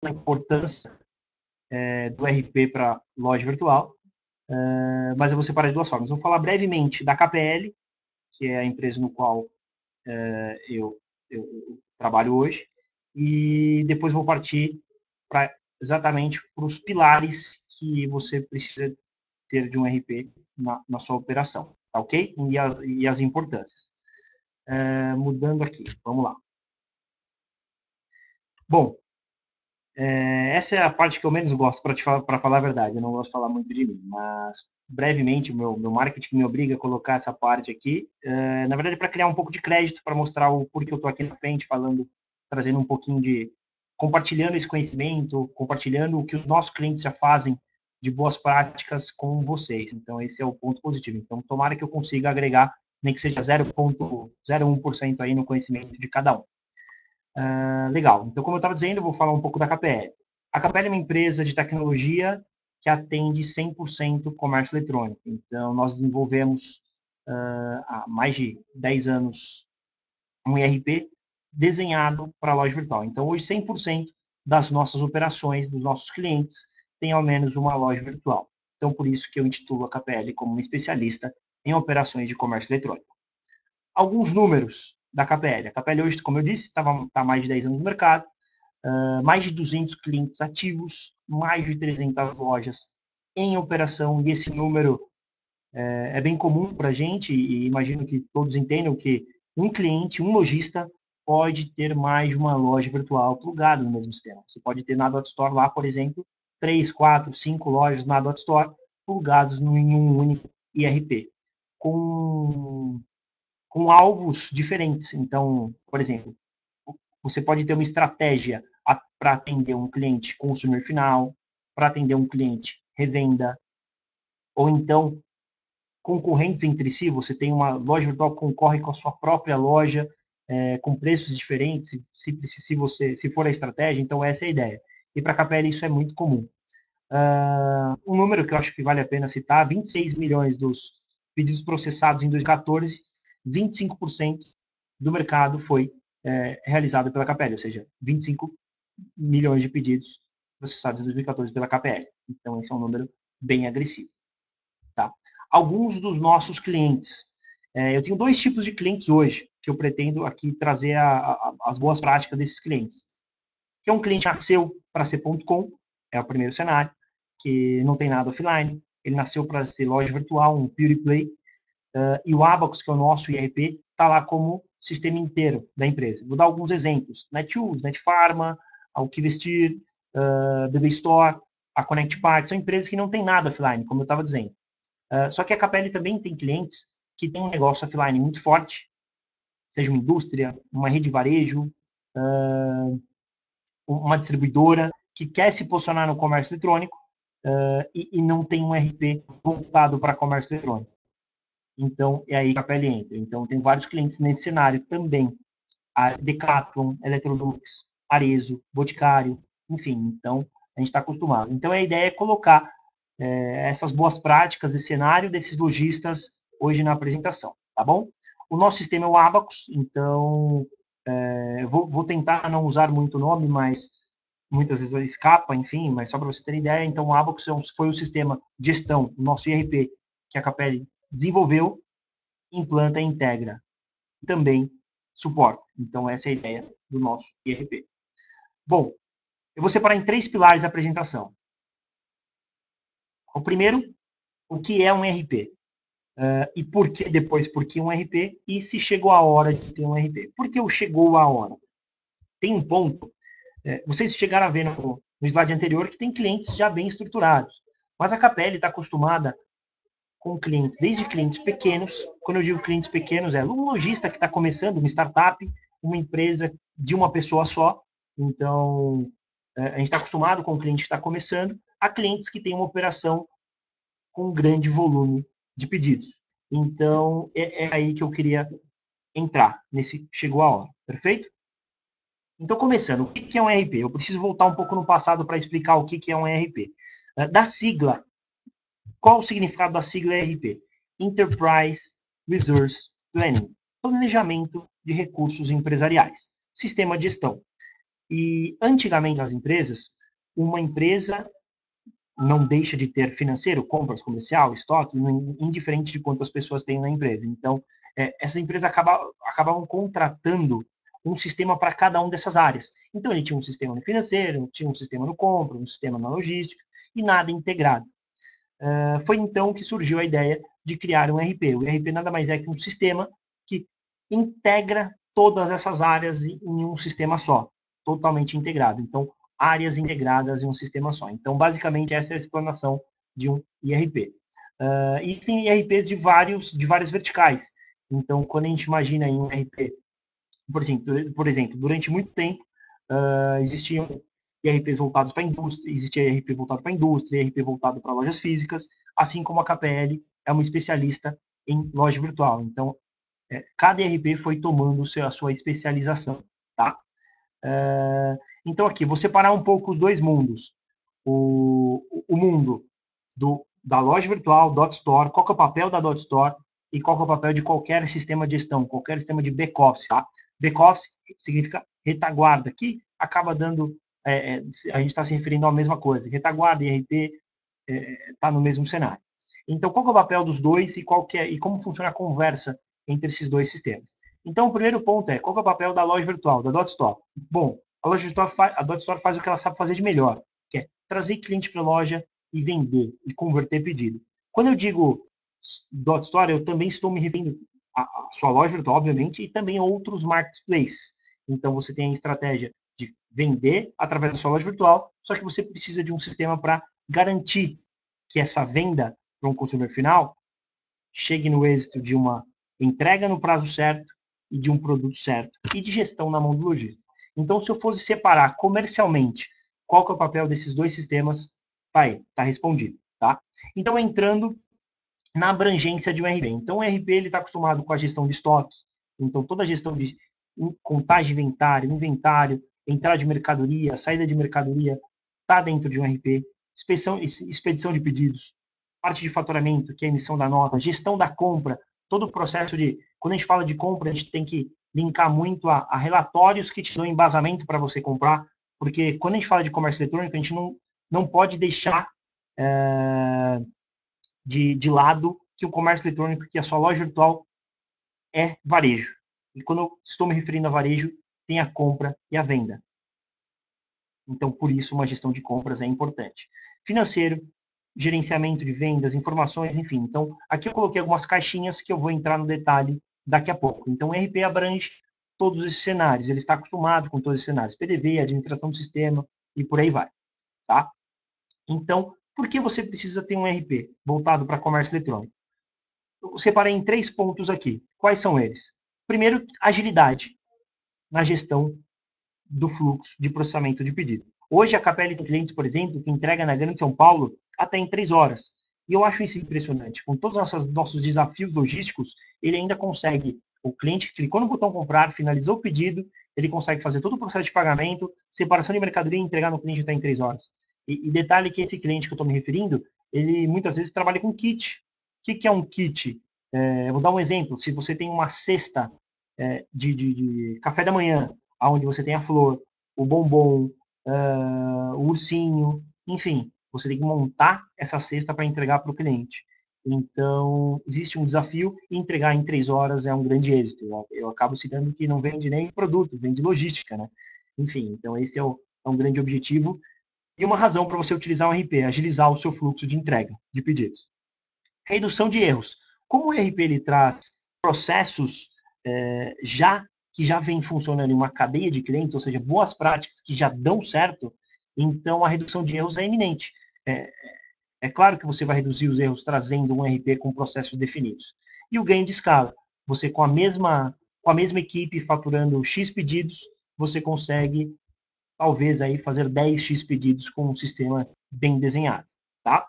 a importância do RP para loja virtual, mas eu vou separar de duas formas. Vou falar brevemente da KPL, que é a empresa no qual eu trabalho hoje, e depois vou partir exatamente para os pilares que você precisa ter de um RP na sua operação, tá ok? E as importâncias. Mudando aqui, vamos lá. Bom, essa é a parte que eu menos gosto, para falar a verdade. Eu não gosto de falar muito de mim, mas brevemente, o meu marketing me obriga a colocar essa parte aqui. Na verdade, para criar um pouco de crédito, para mostrar o porquê eu estou aqui na frente, falando, trazendo um pouquinho de. Compartilhando esse conhecimento, compartilhando o que os nossos clientes já fazem de boas práticas com vocês. Então, esse é o ponto positivo. Então, tomara que eu consiga agregar, nem que seja 0,01% aí no conhecimento de cada um. Legal. Então, como eu estava dizendo, eu vou falar um pouco da KPL. A KPL é uma empresa de tecnologia que atende 100% comércio eletrônico. Então, nós desenvolvemos há mais de 10 anos um ERP desenhado para a loja virtual. Então, hoje, 100% das nossas operações, dos nossos clientes, tem ao menos uma loja virtual. Então, por isso que eu intitulo a KPL como uma especialista em operações de comércio eletrônico. Alguns números da KPL. A KPL hoje, como eu disse, está há mais de 10 anos no mercado, mais de 200 clientes ativos, mais de 300 lojas em operação, e esse número é bem comum para a gente, e imagino que todos entendam que um cliente, um lojista, pode ter mais de uma loja virtual plugada no mesmo sistema. Você pode ter na .Store lá, por exemplo, 3, 4, 5 lojas na .Store plugados em um único ERP, com alvos diferentes. Então, por exemplo, você pode ter uma estratégia para atender um cliente consumidor final, para atender um cliente revenda, ou então concorrentes entre si. Você tem uma loja virtual que concorre com a sua própria loja, com preços diferentes, se for a estratégia. Então, essa é a ideia. E para a KPL isso é muito comum. Um número que eu acho que vale a pena citar: 26 milhões dos pedidos processados em 2014, 25% do mercado foi realizado pela KPL, ou seja, 25 milhões de pedidos processados em 2014 pela KPL. Então, esse é um número bem agressivo. Tá? Alguns dos nossos clientes. Eu tenho dois tipos de clientes hoje, que eu pretendo aqui trazer as boas práticas desses clientes. Que é um cliente que nasceu para ser .com, é o primeiro cenário, que não tem nada offline. Ele nasceu para ser loja virtual, um pure play. E o Abacus, que é o nosso ERP, está lá como sistema inteiro da empresa. Vou dar alguns exemplos: Netshoes, Netpharma, a O Que Vestir, BB Store, a Connect Parts, são empresas que não têm nada offline, como eu estava dizendo. Só que a KPL também tem clientes que têm um negócio offline muito forte, seja uma indústria, uma rede de varejo, uma distribuidora que quer se posicionar no comércio eletrônico e não tem um ERP voltado para comércio eletrônico. Então, é aí que a KPL entra. Então, tem vários clientes nesse cenário também. A Decathlon, Electrolux, Arezzo, Boticário, enfim. Então, a gente está acostumado. Então, a ideia é colocar essas boas práticas, esse cenário desses lojistas hoje na apresentação, tá bom? O nosso sistema é o Abacus, então vou tentar não usar muito o nome, mas muitas vezes escapa, enfim, mas só para você ter ideia. Então, o Abacus foi o sistema de gestão, o nosso ERP, que a KPL desenvolveu, implanta e integra. E também suporta. Então, essa é a ideia do nosso ERP. Bom, eu vou separar em 3 pilares a apresentação. O primeiro, o que é um ERP? E por que depois, por que um ERP? E se chegou a hora de ter um ERP? Por que chegou a hora? Tem um ponto, vocês chegaram a ver no slide anterior que tem clientes já bem estruturados. Mas a KPL está acostumada com clientes, desde clientes pequenos. Quando eu digo clientes pequenos, é um lojista que está começando, uma startup, uma empresa de uma pessoa só. Então, a gente está acostumado com o cliente que está começando, a clientes que têm uma operação com um grande volume de pedidos. Então, é aí que eu queria entrar, nesse chegou a hora, perfeito? Então, começando, o que é um ERP? Eu preciso voltar um pouco no passado para explicar o que é um ERP. Da sigla, qual o significado da sigla ERP? Enterprise Resource Planning, planejamento de recursos empresariais, sistema de gestão. E antigamente as empresas uma empresa não deixa de ter financeiro, compras, comercial, estoque, indiferente de quantas pessoas tem na empresa. Então, essas empresas acabavam contratando um sistema para cada uma dessas áreas. Então, ele tinha um sistema no financeiro, tinha um sistema no compra, um sistema na logística, e nada integrado. Foi então que surgiu a ideia de criar um ERP. O ERP nada mais é que um sistema que integra todas essas áreas em um sistema só, totalmente integrado. Então, áreas integradas em um sistema só. Então, basicamente, essa é a explanação de um IRP. E tem IRPs de várias verticais. Então, quando a gente imagina em um IRP, por exemplo, durante muito tempo, existiam IRPs voltados para a indústria, existia IRP voltado para a indústria, IRP voltado para lojas físicas, assim como a KPL é uma especialista em loja virtual. Então, cada IRP foi tomando a sua especialização, tá? Então, aqui, vou separar um pouco os dois mundos. O mundo da loja virtual, Dot Store, qual que é o papel da Dot Store e qual que é o papel de qualquer sistema de gestão, qualquer sistema de back-office, tá? Back-office significa retaguarda, que acaba dando, a gente está se referindo à mesma coisa. Retaguarda e IRP está no mesmo cenário. Então, qual que é o papel dos dois e como funciona a conversa entre esses dois sistemas? Então, o primeiro ponto é, qual que é o papel da loja virtual, da Dot Store? Bom, a Dot Store faz o que ela sabe fazer de melhor, que é trazer cliente para a loja e vender, e converter pedido. Quando eu digo Dot Store, eu também estou me referindo à sua loja virtual, obviamente, e também a outros marketplaces. Então, você tem a estratégia de vender através da sua loja virtual, só que você precisa de um sistema para garantir que essa venda para um consumidor final chegue no êxito de uma entrega no prazo certo e de um produto certo e de gestão na mão do lojista. Então, se eu fosse separar comercialmente qual que é o papel desses dois sistemas, tá respondido, tá? Então, entrando na abrangência de um RP. Então, o RP está acostumado com a gestão de estoque, então toda a gestão de contagem de inventário, entrada de mercadoria, saída de mercadoria, está dentro de um RP, expedição de pedidos, parte de faturamento, que é a emissão da nota, gestão da compra, todo o processo de... Quando a gente fala de compra, a gente tem que linkar muito a relatórios que te dão embasamento para você comprar, porque quando a gente fala de comércio eletrônico, a gente não pode deixar de lado que o comércio eletrônico, que a sua loja virtual é varejo. E quando eu estou me referindo a varejo, tem a compra e a venda. Então, por isso, uma gestão de compras é importante. Financeiro, gerenciamento de vendas, informações, enfim. Então, aqui eu coloquei algumas caixinhas que eu vou entrar no detalhe daqui a pouco. Então, o RP abrange todos esses cenários. Ele está acostumado com todos esses cenários. PDV, administração do sistema e por aí vai. Tá? Então, por que você precisa ter um RP voltado para comércio eletrônico? Eu separei em 3 pontos aqui. Quais são eles? Primeiro, agilidade na gestão do fluxo de processamento de pedido. Hoje, a KPL tem clientes, por exemplo, que entrega na Grande São Paulo até em 3 horas. E eu acho isso impressionante. Com todos os nossos desafios logísticos, ele ainda consegue, o cliente clicou no botão comprar, finalizou o pedido, ele consegue fazer todo o processo de pagamento, separação de mercadoria e entregar no cliente até em 3 horas. E detalhe que esse cliente que eu estou me referindo, ele muitas vezes trabalha com kit. O que é um kit? Eu vou dar um exemplo. Se você tem uma cesta de café da manhã, onde você tem a flor, o bombom, o ursinho, enfim, você tem que montar essa cesta para entregar para o cliente. Então, existe um desafio e entregar em 3 horas é um grande êxito. Eu acabo citando que não vende nem produto, vende logística, né? Enfim, então esse é um grande objetivo e uma razão para você utilizar um RP, agilizar o seu fluxo de entrega de pedidos. Redução de erros. Como o RP ele traz processos que já vem funcionando em uma cadeia de clientes, ou seja, boas práticas que já dão certo, então a redução de erros é iminente. É claro que você vai reduzir os erros trazendo um RP com processos definidos. E o ganho de escala. Você com a mesma equipe faturando X pedidos, você consegue talvez aí fazer 10x pedidos com um sistema bem desenhado, tá?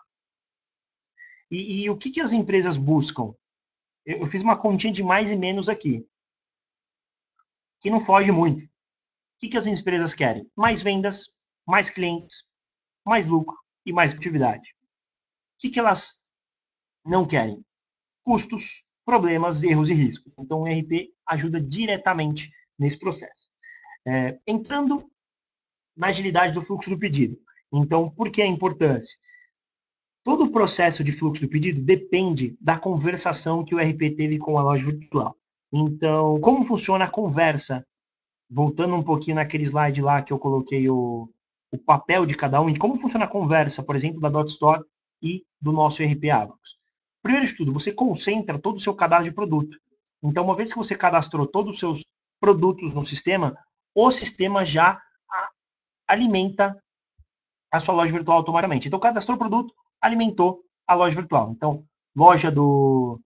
E o que as empresas buscam? Eu fiz uma continha de mais e menos aqui, que não foge muito. O que as empresas querem? Mais vendas, mais clientes, mais lucro e mais produtividade. O que elas não querem? Custos, problemas, erros e riscos. Então, o ERP ajuda diretamente nesse processo. Entrando na agilidade do fluxo do pedido. Então, por que a importância? Todo o processo de fluxo do pedido depende da conversação que o RP teve com a loja virtual. Então, como funciona a conversa? Voltando um pouquinho naquele slide lá que eu coloquei o papel de cada um e como funciona a conversa, por exemplo, da Dot Store e do nosso RP Abacus. Primeiro de tudo, você concentra todo o seu cadastro de produto. Então, uma vez que você cadastrou todos os seus produtos no sistema, o sistema já alimenta a sua loja virtual automaticamente. Então, cadastrou o produto, alimentou a loja virtual. Então, loja do.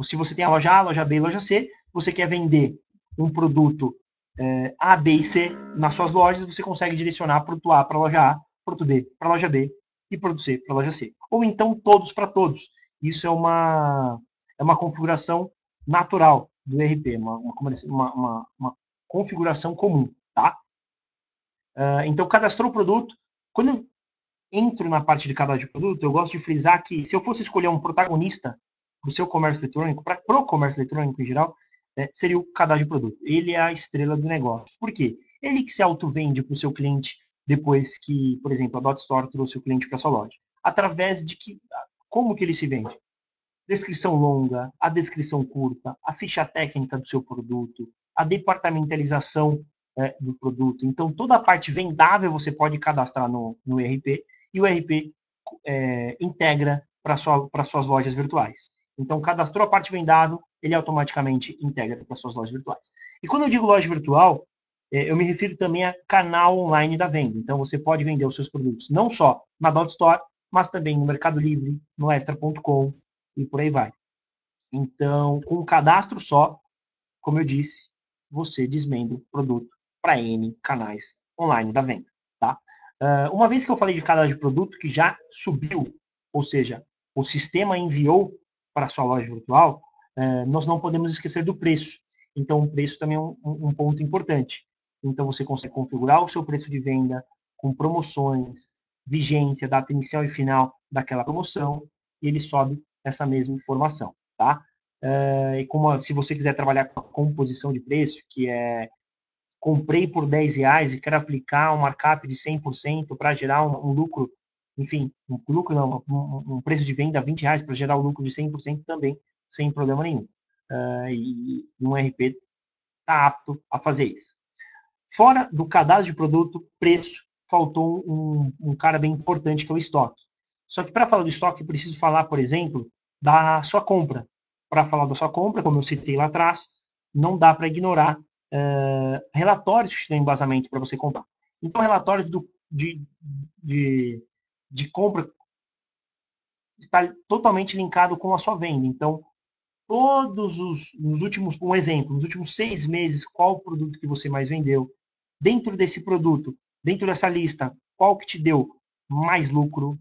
Se você tem a loja A, loja B e loja C, você quer vender um produto A, B e C nas suas lojas, você consegue direcionar produto A para a loja A, produto B para a loja B e produto C para a loja C. Ou então todos para todos. Isso é uma configuração natural do ERP, uma configuração comum. Tá? Então, cadastrou o produto. Quando eu entro na parte de cadastro de produto, eu gosto de frisar que se eu fosse escolher um protagonista para o seu comércio eletrônico, para o comércio eletrônico em geral, seria o cadastro de produto. Ele é a estrela do negócio. Por quê? Ele que se auto-vende para o seu cliente depois que, por exemplo, a Dot Store trouxe o cliente para sua loja. Através de que, como que ele se vende? Descrição longa, a descrição curta, a ficha técnica do seu produto, a departamentalização do produto. Então, toda a parte vendável você pode cadastrar no ERP e o ERP integra para suas lojas virtuais. Então, cadastrou a parte vendável, ele automaticamente integra para suas lojas virtuais. E quando eu digo loja virtual, eu me refiro também a canal online da venda. Então, você pode vender os seus produtos não só na Dot Store, mas também no Mercado Livre, no Extra.com e por aí vai. Então, com um cadastro só, como eu disse, você desmembra o produto para N canais online da venda. Tá? Uma vez que eu falei de cadastro de produto que já subiu, ou seja, o sistema enviou para a sua loja virtual, nós não podemos esquecer do preço. Então, o preço também é um ponto importante. Então, você consegue configurar o seu preço de venda com promoções, vigência, data inicial e final daquela promoção, e ele sobe essa mesma informação. Tá? E como se você quiser trabalhar com a composição de preço, que é comprei por R$ 10 e quero aplicar um markup de 100% para gerar um lucro, enfim, um lucro não, um preço de venda R$ 20 para gerar um lucro de 100% também, sem problema nenhum. E um RP está apto a fazer isso. Fora do cadastro de produto, preço, faltou um cara bem importante que é o estoque. Só que para falar do estoque, eu preciso falar, por exemplo, da sua compra. Para falar da sua compra, como eu citei lá atrás, não dá para ignorar relatórios que te dão embasamento para você comprar. Então, relatórios de, de compra está totalmente linkado com a sua venda. Então, nos últimos, um exemplo, nos últimos 6 meses, qual o produto que você mais vendeu? Dentro desse produto, dentro dessa lista, qual que te deu mais lucro,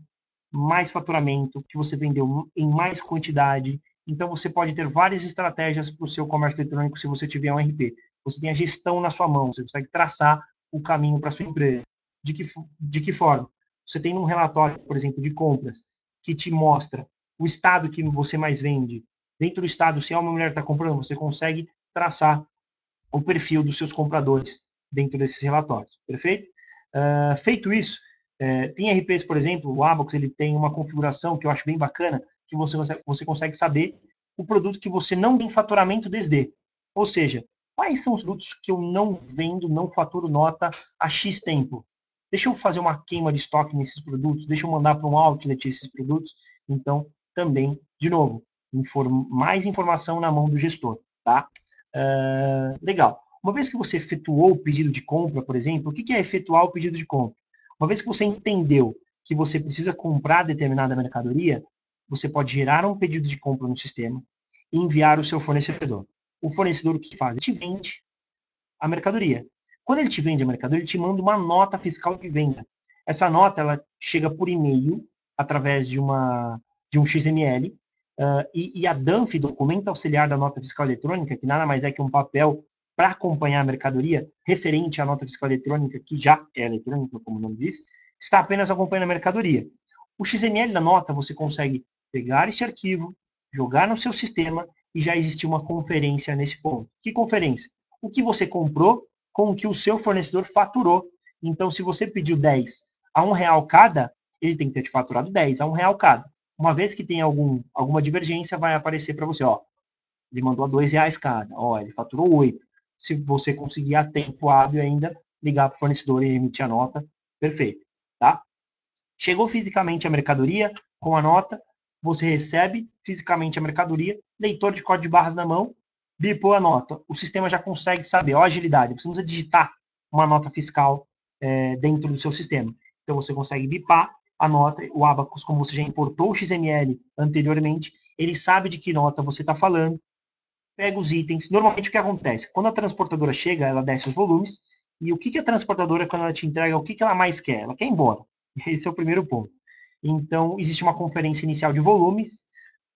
mais faturamento, que você vendeu em mais quantidade. Então, você pode ter várias estratégias para o seu comércio eletrônico se você tiver um RP. Você tem a gestão na sua mão, você consegue traçar o caminho para a sua empresa. De que forma? Você tem um relatório, por exemplo, de compras, que te mostra o estado que você mais vende. Dentro do estado, se é uma mulher que está comprando, você consegue traçar o perfil dos seus compradores dentro desses relatórios. Perfeito? Feito isso, tem RPs, por exemplo, o Abacus ele tem uma configuração que eu acho bem bacana, que você consegue saber o produto que você não tem faturamento desde. Ou seja, quais são os produtos que eu não vendo, não faturo nota há X tempo? Deixa eu fazer uma queima de estoque nesses produtos, deixa eu mandar para um outlet esses produtos. Então, também, de novo, mais informação na mão do gestor. Tá? Legal. Uma vez que você efetuou o pedido de compra, por exemplo, o que é efetuar o pedido de compra? Uma vez que você entendeu que você precisa comprar determinada mercadoria, você pode gerar um pedido de compra no sistema e enviar o seu fornecedor. O fornecedor o que faz? Ele te vende a mercadoria. Quando ele te vende a mercadoria, ele te manda uma nota fiscal de venda. Essa nota ela chega por e-mail através de um XML e a DANF, documento auxiliar da nota fiscal eletrônica, que nada mais é que um papel para acompanhar a mercadoria referente à nota fiscal eletrônica, que já é eletrônica, como o nome diz, está apenas acompanhando a mercadoria. O XML da nota você consegue pegar esse arquivo, jogar no seu sistema e já existe uma conferência nesse ponto. Que conferência? O que você comprou com o que o seu fornecedor faturou. Então, se você pediu 10, a R$ 1 cada, ele tem que ter te faturado 10, a R$ 1 cada. Uma vez que tem alguma divergência, vai aparecer para você, ó, ele mandou a R$ 2 cada, ó, ele faturou 8. Se você conseguir a tempo hábil ainda, ligar para o fornecedor e emitir a nota, perfeito, tá? Chegou fisicamente a mercadoria com a nota, você recebe fisicamente a mercadoria, leitor de código de barras na mão, bipou a nota. O sistema já consegue saber, ó, a agilidade, você não precisa digitar uma nota fiscal dentro do seu sistema. Então você consegue bipar a nota, o Abacus, como você já importou o XML anteriormente, ele sabe de que nota você está falando, pega os itens. Normalmente o que acontece? Quando a transportadora chega, ela desce os volumes, e o que a transportadora, quando ela te entrega, o que ela mais quer? Ela quer ir embora. Esse é o primeiro ponto. Então, existe uma conferência inicial de volumes,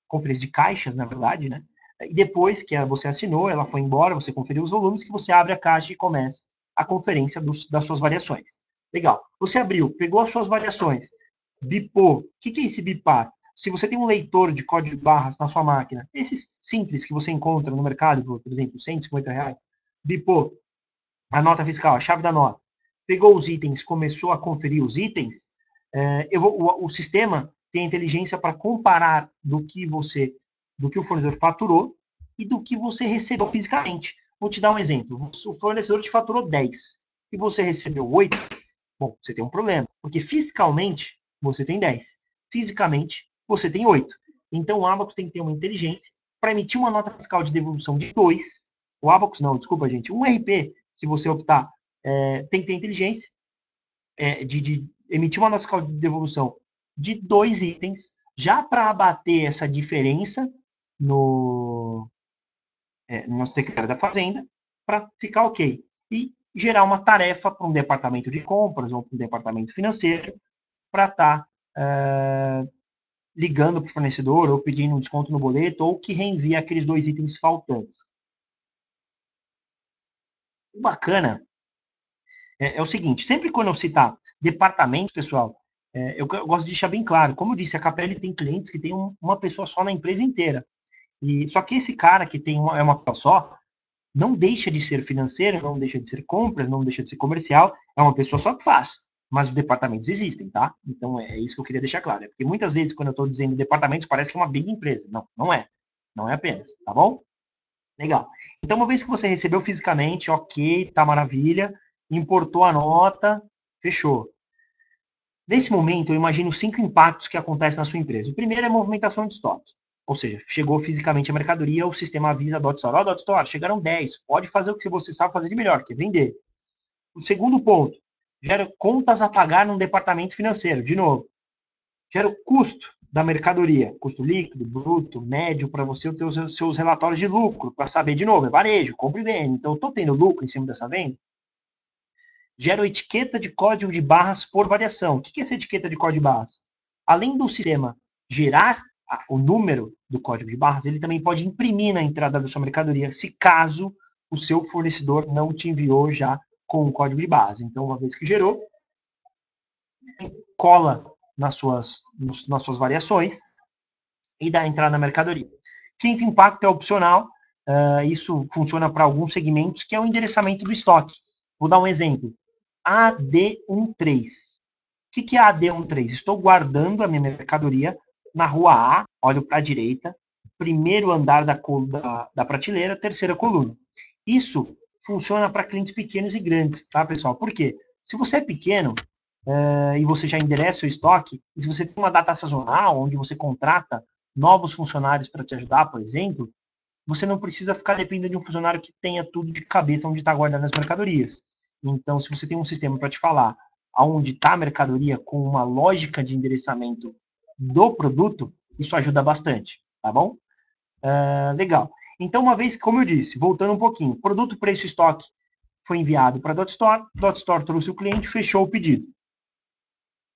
conferência de caixas, na verdade, né? E depois que você assinou, ela foi embora, você conferiu os volumes, que você abre a caixa e começa a conferência das suas variações. Legal. Você abriu, pegou as suas variações, bipou. O que é esse bipar? Se você tem um leitor de código de barras na sua máquina, esses simples que você encontra no mercado, por exemplo, R$ 150, bipou a nota fiscal, a chave da nota, pegou os itens, começou a conferir os itens, o sistema tem a inteligência para comparar do que o fornecedor faturou e do que você recebeu fisicamente. Vou te dar um exemplo. O fornecedor te faturou 10 e você recebeu 8. Bom, você tem um problema, porque fiscalmente você tem 10. Fisicamente você tem 8. Então o Abacus tem que ter uma inteligência para emitir uma nota fiscal de devolução de 2. O Abacus não, desculpa, gente. Um RP, se você optar, tem que ter inteligência de emitir uma nota fiscal de devolução de 2 itens, já para abater essa diferença no secretário da Fazenda, para ficar ok. E gerar uma tarefa para um departamento de compras ou para um departamento financeiro para estar ligando para o fornecedor ou pedindo um desconto no boleto ou que reenvie aqueles 2 itens faltantes. O bacana é o seguinte, sempre quando eu citar departamento, pessoal, eu gosto de deixar bem claro, como eu disse, a Capelli tem clientes que tem uma pessoa só na empresa inteira. Só que esse cara que tem uma pessoa só, não deixa de ser financeiro, não deixa de ser compras, não deixa de ser comercial, é uma pessoa só que faz. Mas os departamentos existem, tá? Então é isso que eu queria deixar claro. Porque muitas vezes, quando eu estou dizendo departamentos, parece que é uma big empresa. Não, não é. Não é apenas, tá bom? Legal. Então, uma vez que você recebeu fisicamente, ok, tá maravilha, importou a nota, fechou. Nesse momento, eu imagino 5 impactos que acontecem na sua empresa. O primeiro é a movimentação de estoque. Ou seja, chegou fisicamente a mercadoria, o sistema avisa a DotStore, ó, DotStore, chegaram 10, pode fazer o que você sabe fazer de melhor, que é vender. O segundo ponto, gera contas a pagar num departamento financeiro, de novo. Gera o custo da mercadoria, custo líquido, bruto, médio, para você ter os seus relatórios de lucro, para saber, de novo, é varejo, compra e venda. Então, eu estou tendo lucro em cima dessa venda? Gera etiqueta de código de barras por variação. O que é essa etiqueta de código de barras? Além do sistema gerar o número do código de barras, ele também pode imprimir na entrada da sua mercadoria, se caso o seu fornecedor não te enviou já com o código de barras. Então, uma vez que gerou, cola nas suas variações e dá entrada na mercadoria. Quinto impacto é opcional. Isso funciona para alguns segmentos, que é o endereçamento do estoque. Vou dar um exemplo. AD13. O que é AD13? Estou guardando a minha mercadoria na rua A, olho para a direita, primeiro andar da prateleira, terceira coluna. Isso funciona para clientes pequenos e grandes, tá, pessoal? Por quê? Se você é pequeno e você já endereça o estoque, e se você tem uma data sazonal, onde você contrata novos funcionários para te ajudar, por exemplo, você não precisa ficar dependendo de um funcionário que tenha tudo de cabeça onde está guardando as mercadorias. Então, se você tem um sistema para te falar aonde está a mercadoria com uma lógica de endereçamento do produto, isso ajuda bastante, tá bom? Legal. Então, uma vez, como eu disse, voltando um pouquinho, produto, preço, estoque foi enviado para a DotStore trouxe o cliente, fechou o pedido.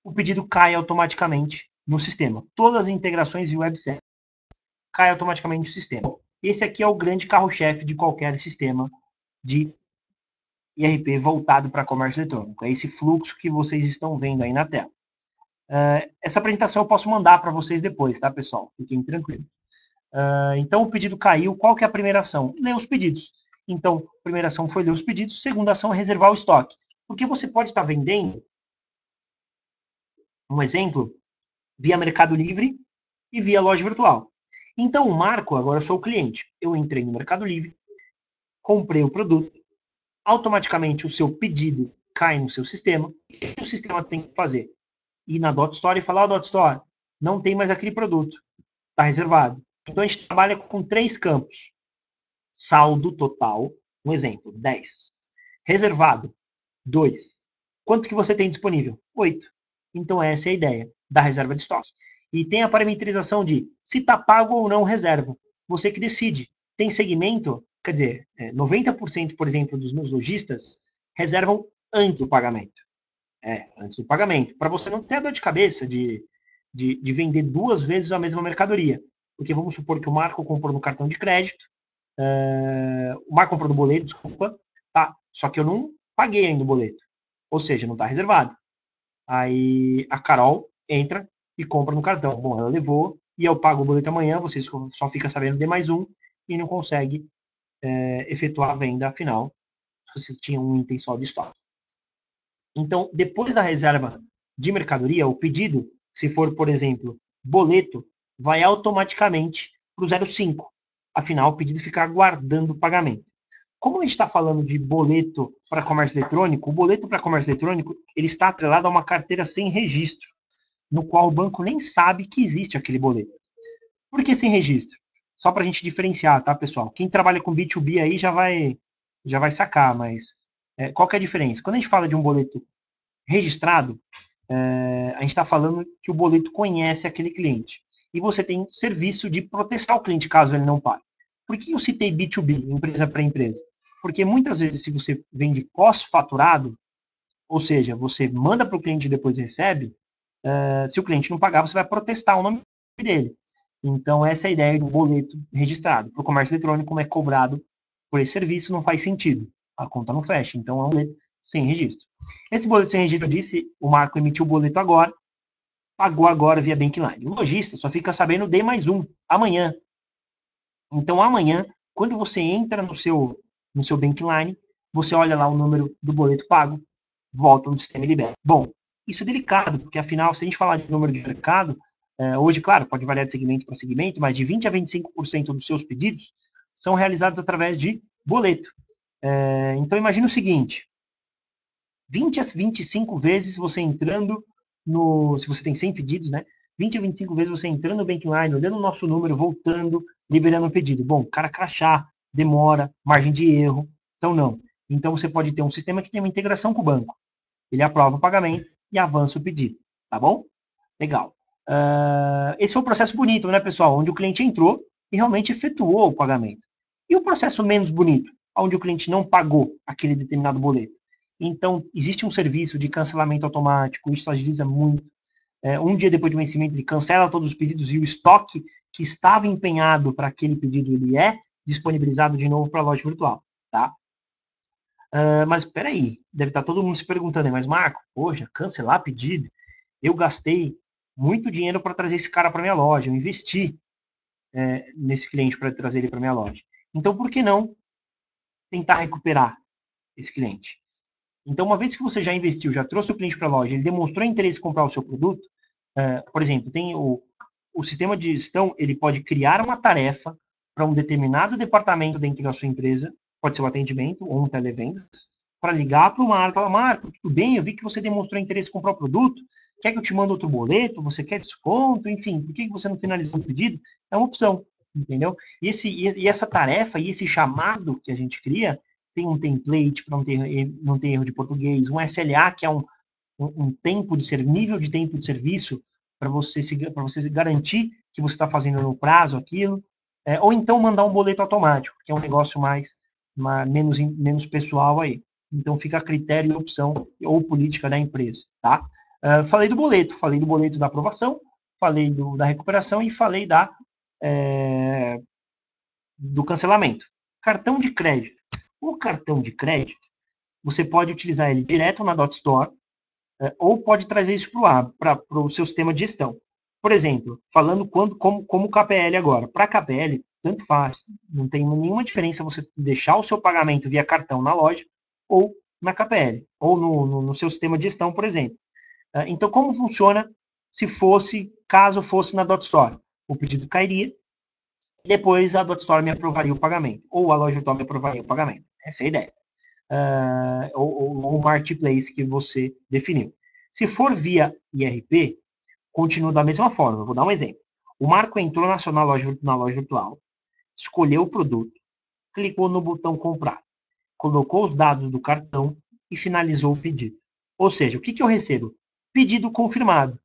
O pedido cai automaticamente no sistema. Todas as integrações e web service cai automaticamente no sistema. Esse aqui é o grande carro-chefe de qualquer sistema de IRP voltado para comércio eletrônico. É esse fluxo que vocês estão vendo aí na tela. Essa apresentação eu posso mandar para vocês depois, tá, pessoal? Fiquem tranquilos. Então, o pedido caiu. Qual que é a primeira ação? Ler os pedidos. Então, a primeira ação foi ler os pedidos. Segunda ação é reservar o estoque. Porque você pode estar vendendo Um exemplo, via Mercado Livre e via loja virtual. Então, o Marco, agora eu sou o cliente. Eu entrei no Mercado Livre, comprei o produto, automaticamente o seu pedido cai no seu sistema, e o sistema tem que fazer? Ir na Dot Store e falar, Dot Store, não tem mais aquele produto, está reservado. Então a gente trabalha com 3 campos. Saldo total, um exemplo, 10. Reservado, 2. Quanto que você tem disponível? 8. Então essa é a ideia da reserva de estoque. E tem a parametrização de se está pago ou não reserva. Você que decide. Tem segmento, quer dizer, 90%, por exemplo, dos meus lojistas reservam antes do pagamento. Antes do pagamento. Para você não ter a dor de cabeça de vender 2 vezes a mesma mercadoria. Porque vamos supor que o Marco comprou no cartão de crédito, o Marco comprou no boleto, desculpa, tá? Só que eu não paguei ainda o boleto. Ou seja, não está reservado. Aí a Carol entra e compra no cartão. Bom, ela levou e eu pago o boleto amanhã, você só fica sabendo de mais um e não consegue efetuar a venda final se você tinha um item só de estoque. Então, depois da reserva de mercadoria, o pedido, se for, por exemplo, boleto, vai automaticamente para o 05. Afinal, o pedido fica aguardando o pagamento. Como a gente está falando de boleto para comércio eletrônico, o boleto para comércio eletrônico ele está atrelado a uma carteira sem registro, no qual o banco nem sabe que existe aquele boleto. Por que sem registro? Só para a gente diferenciar, tá, pessoal? Quem trabalha com B2B aí já vai sacar, mas qual que é a diferença? Quando a gente fala de um boleto registrado, a gente está falando que o boleto conhece aquele cliente. E você tem serviço de protestar o cliente caso ele não pague. Por que eu citei B2B, empresa para empresa? Porque muitas vezes, se você vende pós-faturado, ou seja, você manda para o cliente e depois recebe, se o cliente não pagar, você vai protestar o nome dele. Então, essa é a ideia do boleto registrado. Para o comércio eletrônico, como é cobrado por esse serviço, não faz sentido. A conta não fecha. Então, é um boleto sem registro. Esse boleto sem registro, eu disse, o Marco emitiu o boleto agora, pagou agora via Bankline. O lojista só fica sabendo de mais um, amanhã. Então, amanhã, quando você entra no seu Bankline, você olha lá o número do boleto pago, volta no sistema e libera. Bom, isso é delicado, porque afinal, se a gente falar de número de mercado, hoje, claro, pode variar de segmento para segmento, mas de 20 a 25% dos seus pedidos são realizados através de boleto. Então, imagine o seguinte, 20 a 25 vezes você entrando se você tem 100 pedidos, né? 20 a 25 vezes você entrando no Bankline, olhando o nosso número, voltando, liberando o pedido. Bom, cara crachá, demora, margem de erro. Então, não. Então, você pode ter um sistema que tem uma integração com o banco. Ele aprova o pagamento e avança o pedido. Tá bom? Legal. Esse foi um processo bonito, né, pessoal? Onde o cliente entrou e realmente efetuou o pagamento. E o processo menos bonito, onde o cliente não pagou aquele determinado boleto. Então, existe um serviço de cancelamento automático, isso agiliza muito. Um dia depois do vencimento, ele cancela todos os pedidos e o estoque que estava empenhado para aquele pedido, ele é disponibilizado de novo para a loja virtual. Tá? Mas espera aí, deve estar todo mundo se perguntando, mas Marco, poxa, cancelar pedido? Eu gastei muito dinheiro para trazer esse cara para minha loja, eu investi nesse cliente para trazer ele para minha loja. Então, por que não tentar recuperar esse cliente? Então, uma vez que você já investiu, já trouxe o cliente para a loja, ele demonstrou interesse em comprar o seu produto, por exemplo, tem o sistema de gestão, ele pode criar uma tarefa para um determinado departamento dentro da sua empresa, pode ser o atendimento ou um televendas, para ligar para o Marco e falar, Marco, tudo bem, eu vi que você demonstrou interesse em comprar o produto, quer que eu te mande outro boleto, você quer desconto, enfim, por que você não finalizou o pedido? É uma opção, entendeu? E essa tarefa e esse chamado que a gente cria, tem um template para não ter erro de português, um SLA, que é um tempo de nível de tempo de serviço para você garantir que você está fazendo no prazo aquilo, ou então mandar um boleto automático, que é um negócio menos pessoal aí. Então fica a critério e opção ou política da empresa, tá? Falei do boleto da aprovação, falei da recuperação e falei do cancelamento. Cartão de crédito. O cartão de crédito, você pode utilizar ele direto na Dot Store, ou pode trazer isso para o seu sistema de gestão. Por exemplo, falando como KPL agora. Para KPL, tanto faz, não tem nenhuma diferença você deixar o seu pagamento via cartão na loja ou na KPL, ou no seu sistema de gestão, por exemplo. Então, como funciona caso fosse na .store? O pedido cairia, depois a .store me aprovaria o pagamento, ou a loja virtual me aprovaria o pagamento. Essa é a ideia. Ou o marketplace que você definiu. Se for via IRP, continua da mesma forma. Eu vou dar um exemplo. O Marco entrou na loja virtual, escolheu o produto, clicou no botão comprar, colocou os dados do cartão e finalizou o pedido. Ou seja, o que eu recebo? Pedido confirmado.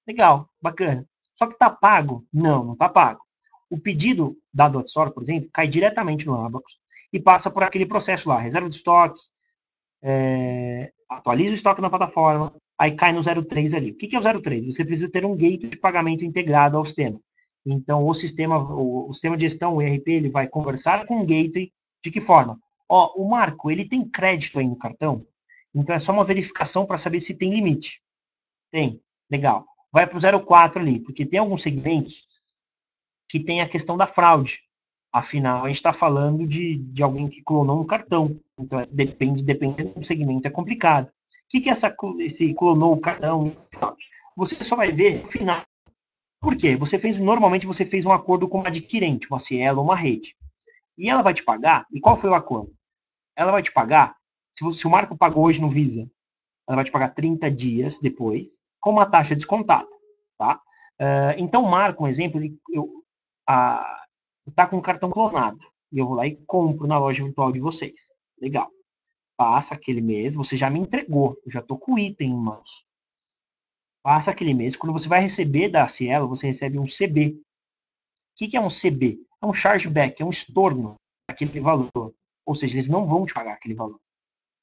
Legal, bacana. Só que está pago? Não, não está pago. O pedido da .store, por exemplo, cai diretamente no Abacus e passa por aquele processo lá, reserva de estoque, atualiza o estoque na plataforma, aí cai no 03 ali. O que é o 03? Você precisa ter um gateway de pagamento integrado ao sistema. Então, o sistema de gestão, o ERP, ele vai conversar com o gateway de que forma? O Marco, ele tem crédito aí no cartão? Então, é só uma verificação para saber se tem limite. Tem. Legal. Vai para o 04 ali, porque tem alguns segmentos que tem a questão da fraude. Afinal, a gente está falando de alguém que clonou um cartão. Então, depende do segmento, é complicado. O que é esse clonou o cartão? Você só vai ver no final. Por quê? Normalmente você fez um acordo com uma adquirente, uma Cielo ou uma rede. E ela vai te pagar, e qual foi o acordo? Ela vai te pagar, se o Marco pagou hoje no Visa, ela vai te pagar 30 dias depois, com uma taxa descontada. Tá? Então, o Marco, um exemplo, está com um cartão clonado. E eu vou lá e compro na loja virtual de vocês. Legal. Passa aquele mês, você já me entregou, eu já estou com o item em mãos. Passa aquele mês, quando você vai receber da Cielo, você recebe um CB. O que é um CB? É um chargeback, é um estorno daquele valor. Ou seja, eles não vão te pagar aquele valor.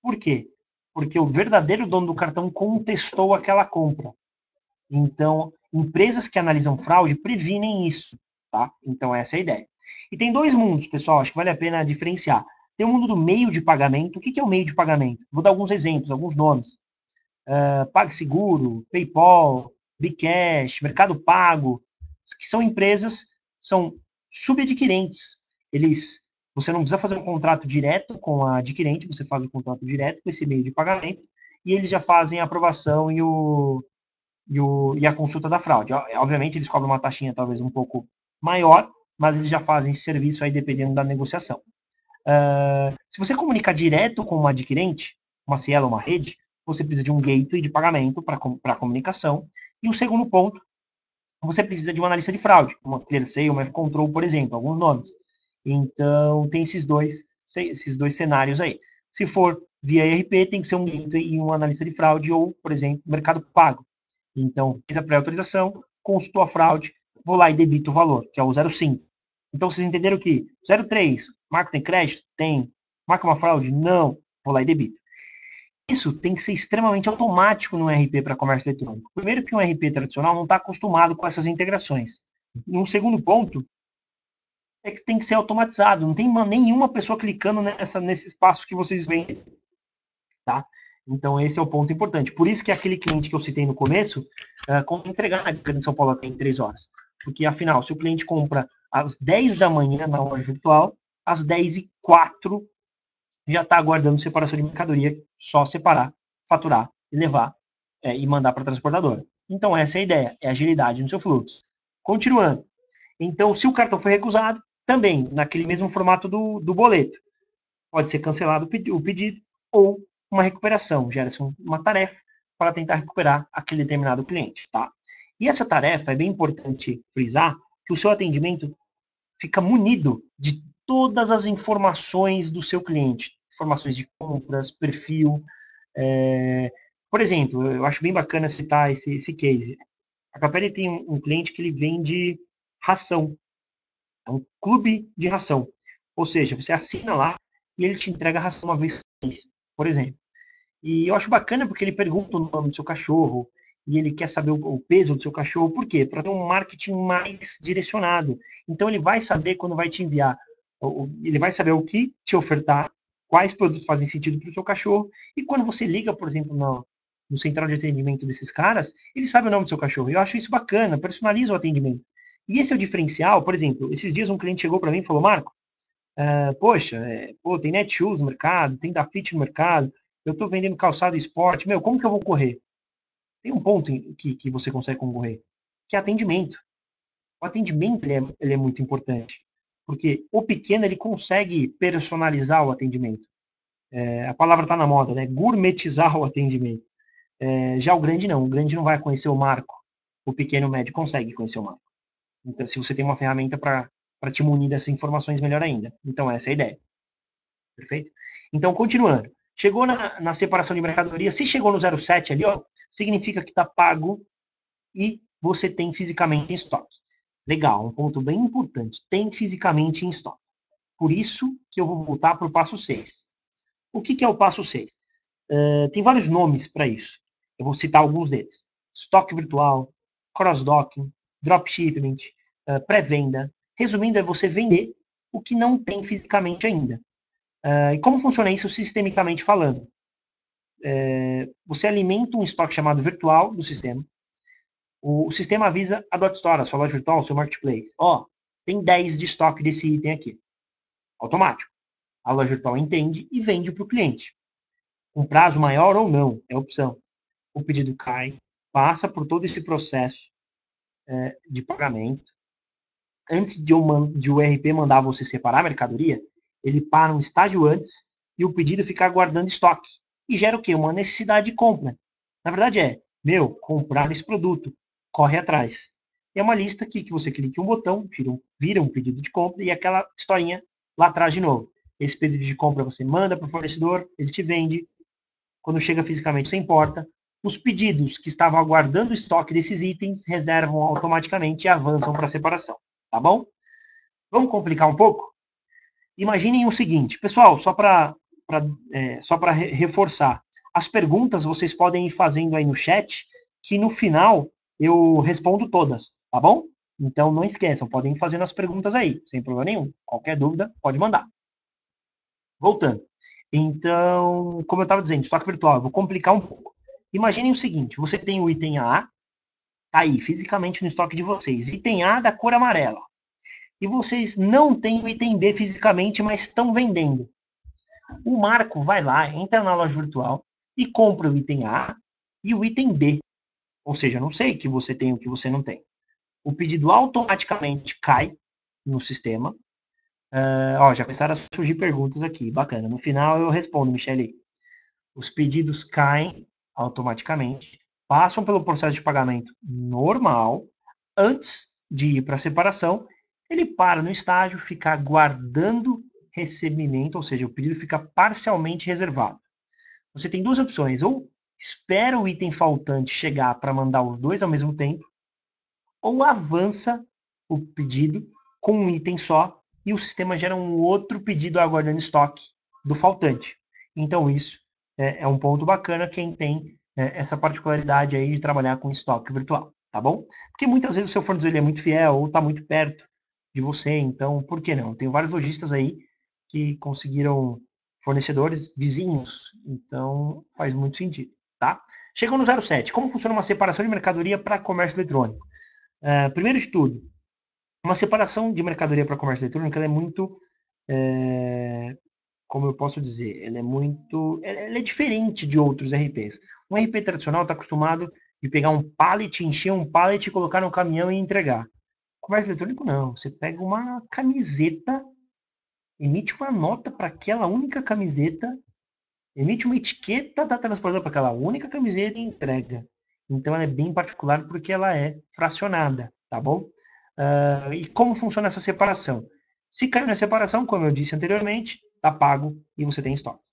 Por quê? Porque o verdadeiro dono do cartão contestou aquela compra. Então, empresas que analisam fraude previnem isso, tá? Então, essa é a ideia. E tem dois mundos, pessoal, acho que vale a pena diferenciar. Tem o mundo do meio de pagamento. O que é o meio de pagamento? Vou dar alguns exemplos, alguns nomes. PagSeguro, PayPal, Bcash, Mercado Pago, que são empresas, são subadquirentes. Você não precisa fazer um contrato direto com a adquirente, você faz o contrato direto com esse meio de pagamento e eles já fazem a aprovação e a consulta da fraude. Obviamente, eles cobram uma taxinha talvez um pouco maior, mas eles já fazem esse serviço aí dependendo da negociação. Se você comunicar direto com uma adquirente, uma Cielo, uma rede, você precisa de um gateway de pagamento para a comunicação. E o segundo ponto, você precisa de uma analista de fraude, uma ClearSale, uma F-Control, por exemplo, alguns nomes. Então, tem esses dois cenários aí. Se for via ERP, tem que ser um gateway e um analista de fraude, ou, por exemplo, Mercado Pago. Então, fiz a pré-autorização, consultou a fraude, vou lá e debito o valor, que é o 05. Então, vocês entenderam que 03, Marco tem crédito? Tem. Marca uma fraude? Não. Vou lá e debito. Isso tem que ser extremamente automático no RP para comércio eletrônico. Primeiro que um RP tradicional não está acostumado com essas integrações. E um segundo ponto é que tem que ser automatizado. Não tem nenhuma pessoa clicando nesse espaço que vocês veem. Tá? Então, esse é o ponto importante. Por isso que aquele cliente que eu citei no começo, entregar na Grande São Paulo até em 3 horas. Porque, afinal, se o cliente compra às 10 da manhã na loja virtual, às 10h04 já está aguardando separação de mercadoria, só separar, faturar e levar e mandar para a transportadora. Então, essa é a ideia, é agilidade no seu fluxo. Continuando. Então, se o cartão foi recusado, também, naquele mesmo formato do boleto, pode ser cancelado o pedido ou uma recuperação, gera-se uma tarefa para tentar recuperar aquele determinado cliente, tá? E essa tarefa é bem importante frisar que o seu atendimento fica munido de todas as informações do seu cliente, informações de compras, perfil. Por exemplo, eu acho bem bacana citar esse case. A Capelli tem um cliente que ele vende ração, é um clube de ração. Ou seja, você assina lá e ele te entrega a ração uma vez por mês, por exemplo. E eu acho bacana porque ele pergunta o nome do seu cachorro e ele quer saber o peso do seu cachorro. Por quê? Para ter um marketing mais direcionado. Então ele vai saber quando vai te enviar, ele vai saber o que te ofertar, quais produtos fazem sentido para o seu cachorro. E quando você liga, por exemplo, no central de atendimento desses caras, ele sabe o nome do seu cachorro. Eu acho isso bacana, personaliza o atendimento. E esse é o diferencial. Por exemplo, esses dias um cliente chegou para mim e falou: Marco, poxa, tem Netshoes no mercado, tem Dafit no mercado, eu estou vendendo calçado esporte, meu, como que eu vou correr? Tem um ponto que você consegue concorrer, que é atendimento. O atendimento ele é muito importante, porque o pequeno ele consegue personalizar o atendimento. A palavra está na moda, né? Gourmetizar o atendimento. Já o grande não vai conhecer o marco. O pequeno médio consegue conhecer o marco. Então, se você tem uma ferramenta para te munir dessas informações, melhor ainda. Então, essa é a ideia. Perfeito? Então, continuando. Chegou na separação de mercadoria, se chegou no 07 ali, ó, significa que está pago e você tem fisicamente em estoque. Legal, um ponto bem importante. Tem fisicamente em estoque. Por isso que eu vou voltar para o passo 6. O que é o passo 6? Tem vários nomes para isso. Eu vou citar alguns deles. Estoque virtual, cross-docking, dropshipment, pré-venda. Resumindo, é você vender o que não tem fisicamente ainda. E como funciona isso sistemicamente falando? Você alimenta um estoque chamado virtual do sistema. O sistema avisa a .store, a sua loja virtual, o seu marketplace. Ó, tem 10 de estoque desse item aqui. Automático. A loja virtual entende e vende para o cliente. Um prazo maior ou não, é opção. O pedido cai, passa por todo esse processo de pagamento. Antes de o RP mandar você separar a mercadoria, ele para um estágio antes e o pedido fica aguardando estoque. E gera o quê? Uma necessidade de compra. Na verdade comprar esse produto, corre atrás. É uma lista aqui que você clica em um botão, vira um pedido de compra e aquela historinha lá atrás de novo. Esse pedido de compra você manda para o fornecedor, ele te vende. Quando chega fisicamente, você importa. Os pedidos que estavam aguardando o estoque desses itens reservam automaticamente e avançam para a separação. Tá bom? Vamos complicar um pouco? Imaginem o seguinte, pessoal, só para reforçar. As perguntas vocês podem ir fazendo aí no chat, que no final eu respondo todas, tá bom? Então não esqueçam, podem ir fazendo as perguntas aí, sem problema nenhum. Qualquer dúvida, pode mandar. Voltando. Então, como eu estava dizendo, estoque virtual, eu vou complicar um pouco. Imaginem o seguinte: você tem o item A, tá aí, fisicamente no estoque de vocês. Item A da cor amarela. E vocês não têm o item B fisicamente, mas estão vendendo. O Marco vai lá, entra na loja virtual e compra o item A e o item B. Ou seja, não sei que você tem o que você não tem. O pedido automaticamente cai no sistema. Já começaram a surgir perguntas aqui, bacana. No final eu respondo, Michele. Os pedidos caem automaticamente, passam pelo processo de pagamento normal, antes de ir para a separação, ele para no estágio, fica aguardando recebimento, ou seja, o pedido fica parcialmente reservado. Você tem duas opções, ou espera o item faltante chegar para mandar os dois ao mesmo tempo, ou avança o pedido com um item só e o sistema gera um outro pedido aguardando estoque do faltante. Então isso é um ponto bacana quem tem essa particularidade aí de trabalhar com estoque virtual, tá bom? Porque muitas vezes o seu fornecedor ele é muito fiel ou está muito perto de você, então por que não? Tem vários lojistas aí que conseguiram fornecedores vizinhos, então faz muito sentido, tá? Chegou no 07. Como funciona uma separação de mercadoria para comércio eletrônico? Primeiro de tudo, uma separação de mercadoria para comércio eletrônico ela é muito, como eu posso dizer, ela é diferente de outros RPs. Um RP tradicional está acostumado de pegar um pallet, encher um pallet, colocar no caminhão e entregar. Comércio eletrônico não, você pega uma camiseta, emite uma nota para aquela única camiseta, emite uma etiqueta da transportadora para aquela única camiseta e entrega. Então ela é bem particular porque ela é fracionada, tá bom? E como funciona essa separação? Se caiu na separação, como eu disse anteriormente, está pago e você tem estoque.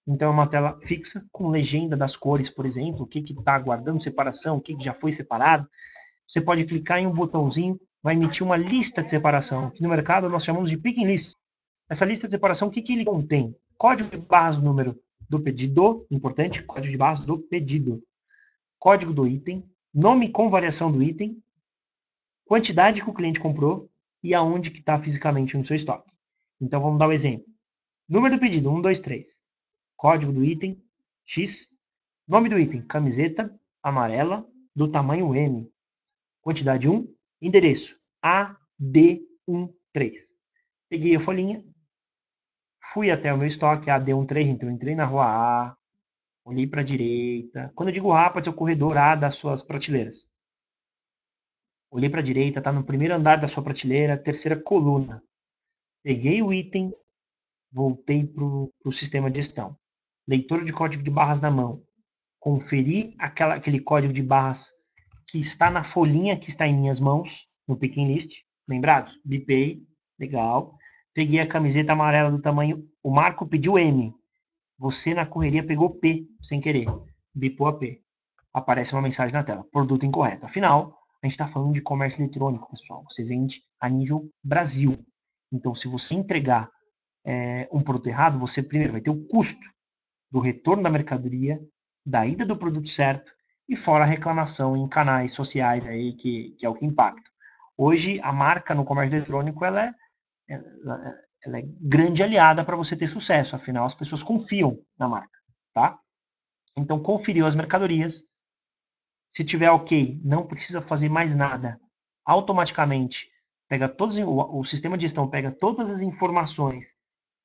Então é uma tela fixa com legenda das cores, por exemplo, o que está aguardando separação, o que já foi separado. Você pode clicar em um botãozinho, vai emitir uma lista de separação, que no mercado nós chamamos de picking list. Essa lista de separação, o que ele contém? Código de barras, número do pedido, importante, código de barras do pedido, código do item, nome com variação do item, quantidade que o cliente comprou e aonde que está fisicamente no seu estoque. Então vamos dar um exemplo. Número do pedido, 1, 2, 3. Código do item, X. Nome do item, camiseta amarela do tamanho M. Quantidade 1. Endereço, AD13. Peguei a folhinha, fui até o meu estoque, AD13, então entrei na rua A, Olhei para a direita. Quando eu digo A, pode ser o corredor A das suas prateleiras. Olhei para a direita, está no primeiro andar da sua prateleira, terceira coluna. Peguei o item, voltei para o sistema de gestão. Leitor de código de barras na mão. Conferi aquele código de barras que está na folhinha que está em minhas mãos, no picking list. Lembrados? Bipei, legal. Peguei a camiseta amarela do tamanho. O Marco pediu M. Você na correria pegou P, sem querer. Bipou a P. Aparece uma mensagem na tela. Produto incorreto. Afinal, a gente está falando de comércio eletrônico, pessoal. Você vende a nível Brasil. Então, se você entregar um produto errado, você primeiro vai ter o custo do retorno da mercadoria, da ida do produto certo e fora a reclamação em canais sociais aí que é o que impacta. Hoje, a marca no comércio eletrônico ela é grande aliada para você ter sucesso, afinal as pessoas confiam na marca, tá? Então, conferiu as mercadorias, se tiver ok, não precisa fazer mais nada. Automaticamente, pega todos, o sistema de gestão pega todas as informações,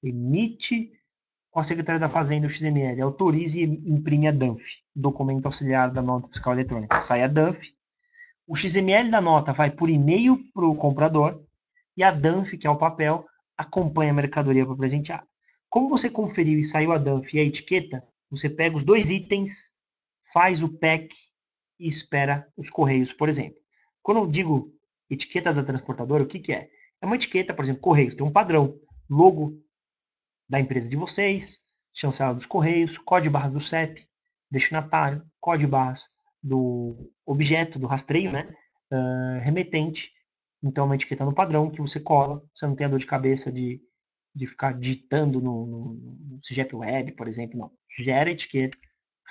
emite com a Secretaria da Fazenda o XML, autorize e imprime a DANF, documento auxiliar da nota fiscal eletrônica. Sai a DANF, o XML da nota vai por e-mail para o comprador e a DANF, que é o papel, acompanha a mercadoria para presentear. Como você conferiu e saiu a DANF e a etiqueta, você pega os dois itens, faz o pack e espera os correios, por exemplo. Quando eu digo etiqueta da transportadora, o que, que é? É uma etiqueta, por exemplo, Correios, tem um padrão, logo da empresa de vocês, chancela dos Correios, código barras do CEP, destinatário, código barras do objeto, do rastreio, né? Remetente. Então, uma etiqueta no padrão que você cola, você não tem a dor de cabeça de ficar digitando no CGP Web, por exemplo, não. Gera a etiqueta,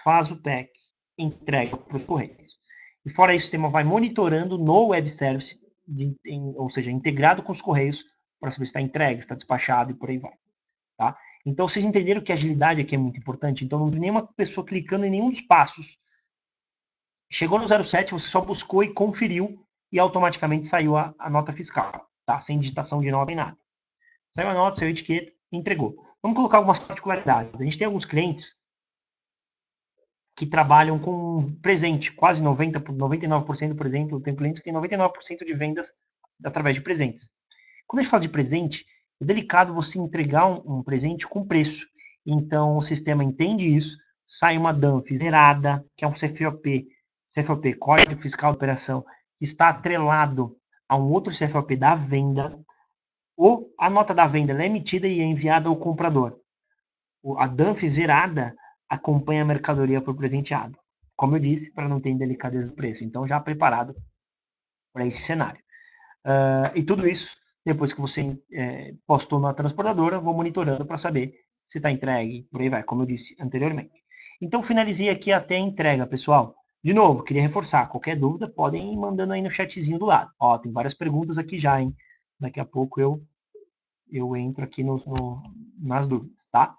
faz o pack, entrega para os Correios. E fora isso, o sistema vai monitorando no web service, ou seja, integrado com os Correios, para saber se está entregue, se está despachado e por aí vai. Tá? Então, vocês entenderam que a agilidade aqui é muito importante? Então, não tem nenhuma pessoa clicando em nenhum dos passos. Chegou no 07, você só buscou e conferiu e automaticamente saiu a nota fiscal, tá? Sem digitação de nota nem nada. Saiu a nota, saiu a etiqueta, entregou. Vamos colocar algumas particularidades. A gente tem alguns clientes que trabalham com presente, quase 99%, por exemplo, tem clientes que têm 99% de vendas através de presentes. Quando a gente fala de presente, é delicado você entregar um presente com preço. Então, o sistema entende isso, sai uma DANF zerada, que é um CFOP, Código Fiscal de Operação, que está atrelado a um outro CFOP da venda, ou a nota da venda é emitida e é enviada ao comprador. A DANF zerada acompanha a mercadoria por presenteado. Como eu disse, para não ter delicadeza do preço. Então, já preparado para esse cenário. E tudo isso, depois que você postou na transportadora, vou monitorando para saber se está entregue, por aí vai, como eu disse anteriormente. Então, finalizei aqui até a entrega, pessoal. De novo, queria reforçar, qualquer dúvida, podem ir mandando aí no chatzinho do lado. Ó, tem várias perguntas aqui já, hein? Daqui a pouco eu entro aqui nas dúvidas, tá?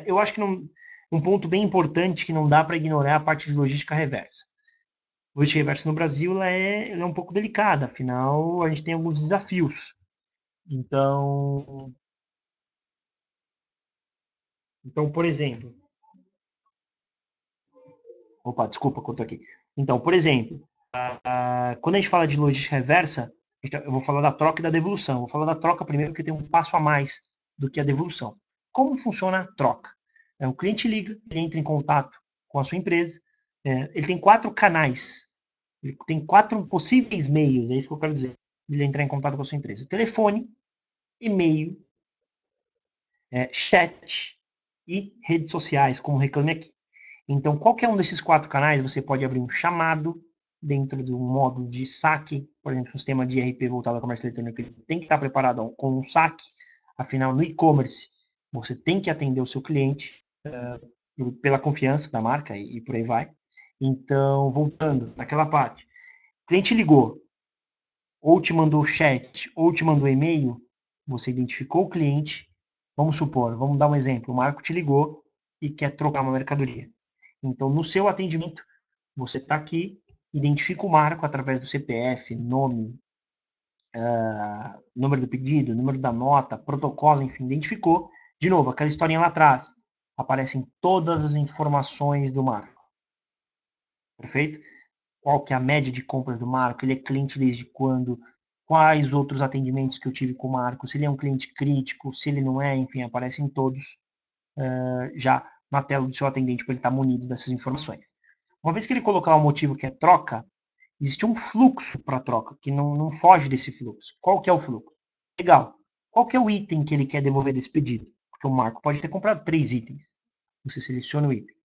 Eu acho que um ponto bem importante que não dá para ignorar é a parte de logística reversa. Logística reversa no Brasil ela é um pouco delicada, afinal a gente tem alguns desafios. Então, por exemplo, opa, desculpa que eu tô aqui. Então, por exemplo, quando a gente fala de logística reversa, eu vou falar da troca e da devolução. Vou falar da troca primeiro, porque tem um passo a mais do que a devolução. Como funciona a troca? O cliente liga, ele entra em contato com a sua empresa, ele tem 4 canais, ele tem 4 possíveis meios, é isso que eu quero dizer, de ele entrar em contato com a sua empresa. Telefone, e-mail, chat e redes sociais, como Reclame Aqui. Então, qualquer um desses 4 canais, você pode abrir um chamado dentro de um módulo de saque, por exemplo, um sistema de ERP voltado ao comércio eletrônico, ele tem que estar preparado com um saque, afinal, no e-commerce, você tem que atender o seu cliente pela confiança da marca e por aí vai. Então, voltando naquela parte, o cliente ligou, ou te mandou chat, ou te mandou e-mail, você identificou o cliente, vamos supor, vamos dar um exemplo, o Marco te ligou e quer trocar uma mercadoria. Então, no seu atendimento, você está aqui, identifica o marco através do CPF, nome, número do pedido, número da nota, protocolo, enfim, identificou. De novo, aquela historinha lá atrás. aparecem todas as informações do Marco. Perfeito? Qual que é a média de compras do Marco? Ele é cliente desde quando? Quais outros atendimentos que eu tive com o Marco? Se ele é um cliente crítico, se ele não é, enfim, aparecem todos já na tela do seu atendente para ele estar munido dessas informações. Uma vez que ele colocar o motivo que é troca, existe um fluxo para a troca, que não foge desse fluxo. Qual que é o fluxo? Legal. Qual que é o item que ele quer devolver desse pedido? Porque o Marco pode ter comprado 3 itens. Você seleciona o item.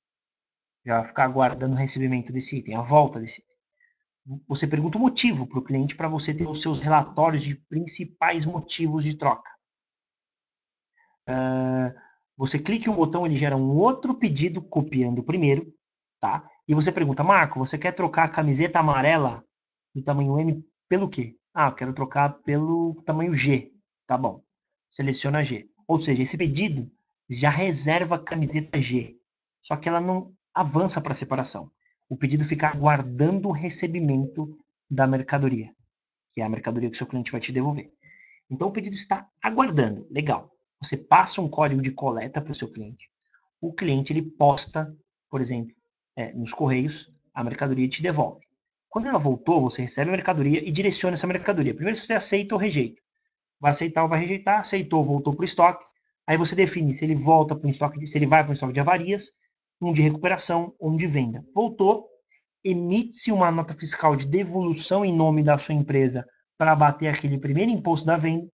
Já vai ficar aguardando o recebimento desse item, a volta desse item. Você pergunta o motivo para o cliente para você ter os seus relatórios de principais motivos de troca. Você clica em um botão, ele gera um outro pedido copiando o primeiro, tá? E você pergunta, Marco, você quer trocar a camiseta amarela do tamanho M pelo quê? Ah, eu quero trocar pelo tamanho G. Tá bom. Seleciona G. Ou seja, esse pedido já reserva a camiseta G. Só que ela não avança para a separação. O pedido fica aguardando o recebimento da mercadoria, que é a mercadoria que o seu cliente vai te devolver. Então o pedido está aguardando. Legal. Você passa um código de coleta para o seu cliente. O cliente ele posta, por exemplo, nos correios, a mercadoria e te devolve. Quando ela voltou, você recebe a mercadoria e direciona essa mercadoria. Primeiro, se você aceita ou rejeita. Vai aceitar ou vai rejeitar. Aceitou, voltou para o estoque. Aí você define se ele volta para um estoque, se ele vai para um estoque de avarias, um de recuperação ou um de venda. Voltou, emite-se uma nota fiscal de devolução em nome da sua empresa para abater aquele primeiro imposto da venda.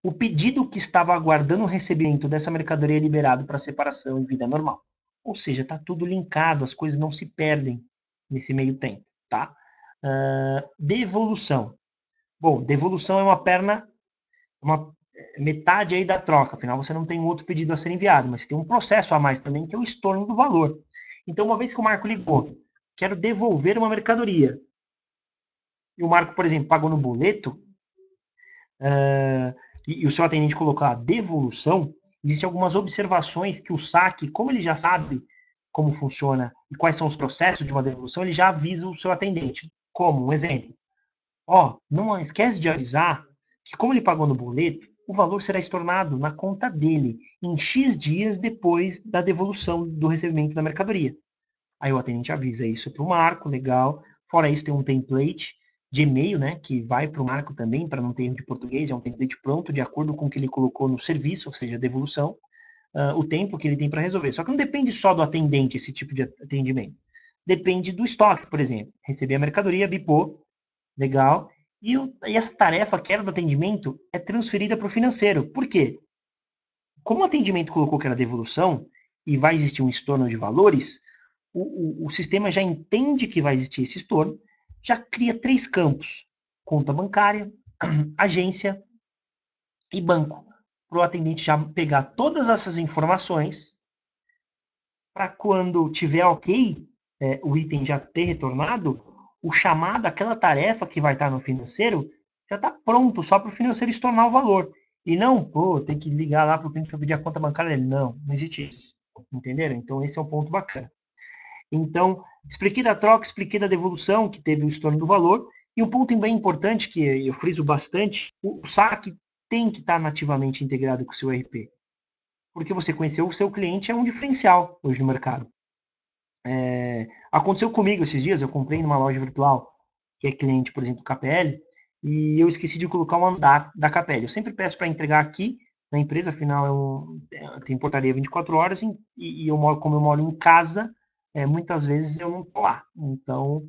O pedido que estava aguardando o recebimento dessa mercadoria é liberado para separação em vida normal. Ou seja, está tudo linkado, as coisas não se perdem nesse meio tempo, tá? Devolução. Bom, devolução é uma perna, uma metade aí da troca, afinal você não tem um outro pedido a ser enviado, mas tem um processo a mais também, que é o estorno do valor. Então, uma vez que o Marco ligou, quero devolver uma mercadoria, e o Marco, por exemplo, pagou no boleto, e o seu atendente colocar a devolução, existem algumas observações que o saque, como ele já sabe como funciona e quais são os processos de uma devolução, ele já avisa o seu atendente. Como? Um exemplo. Não esquece de avisar que como ele pagou no boleto, o valor será estornado na conta dele em X dias depois da devolução do recebimento da mercadoria. Aí o atendente avisa isso para o Marco, legal. Fora isso, tem um template de e-mail, né, que vai para o Marco também, para não ter erro de português, é um template pronto, de acordo com o que ele colocou no serviço, ou seja, a devolução, o tempo que ele tem para resolver. Só que não depende só do atendente esse tipo de atendimento. Depende do estoque, por exemplo. Receber a mercadoria, bipou, legal. E essa tarefa, que era do atendimento, é transferida para o financeiro. Por quê? Como o atendimento colocou que era devolução, e vai existir um estorno de valores, o sistema já entende que vai existir esse estorno, já cria 3 campos: conta bancária, agência e banco, para o atendente já pegar todas essas informações, para quando tiver ok, o item já ter retornado, o chamado, aquela tarefa que vai estar no financeiro, já está pronto, só para o financeiro estornar o valor. E não, tem que ligar lá para o cliente para pedir a conta bancária dele. Não existe isso. Entenderam? Então esse é um ponto bacana. Então, expliquei da troca, expliquei da devolução, que teve o estorno do valor, e um ponto bem importante, que eu friso bastante, o saque tem que estar nativamente integrado com o seu ERP. Porque você conheceu o seu cliente é um diferencial hoje no mercado. Aconteceu comigo esses dias, eu comprei numa loja virtual, que é cliente, por exemplo, do KPL, e eu esqueci de colocar o andar da KPL. Eu sempre peço para entregar aqui na empresa, afinal tem portaria 24 horas, e como eu moro em casa, muitas vezes eu não estou lá. Então,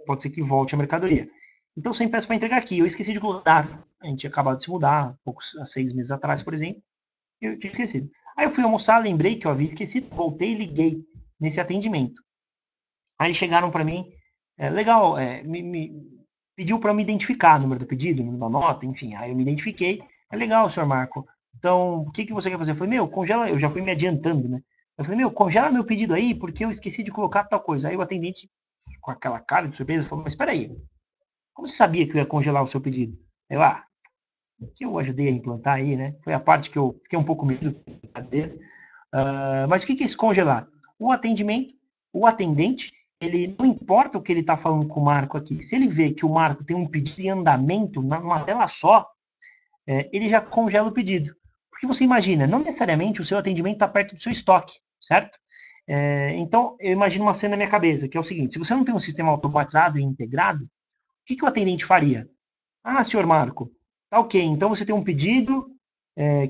pode ser que volte a mercadoria. Então, eu sempre peço para entregar aqui. Eu esqueci de colocar. A gente tinha acabado de se mudar, há 6 meses atrás, por exemplo. Eu tinha esquecido. Aí eu fui almoçar, lembrei que eu havia esquecido, voltei e liguei nesse atendimento. Aí chegaram para mim, legal, pediu para me identificar o número do pedido, o número da nota, enfim. Aí eu me identifiquei. É legal, senhor Marco. Então, o que, que você quer fazer? Eu falei, congela, eu já fui me adiantando, né? Eu falei, congela meu pedido aí, porque eu esqueci de colocar tal coisa. Aí o atendente, com aquela cara de surpresa, falou, mas espera aí, como você sabia que eu ia congelar o seu pedido? Eu, que eu ajudei a implantar aí, né? Foi a parte que eu fiquei um pouco medo dele. Mas o que é esse congelar? O atendimento, o atendente, ele não importa o que ele está falando com o Marco aqui. Se ele vê que o Marco tem um pedido em andamento numa tela só, ele já congela o pedido. Porque você imagina, não necessariamente o seu atendimento está perto do seu estoque, certo? Então, eu imagino uma cena na minha cabeça, que é o seguinte: se você não tem um sistema automatizado e integrado, o que, que o atendente faria? Ah, senhor Marco, tá ok. Então você tem um pedido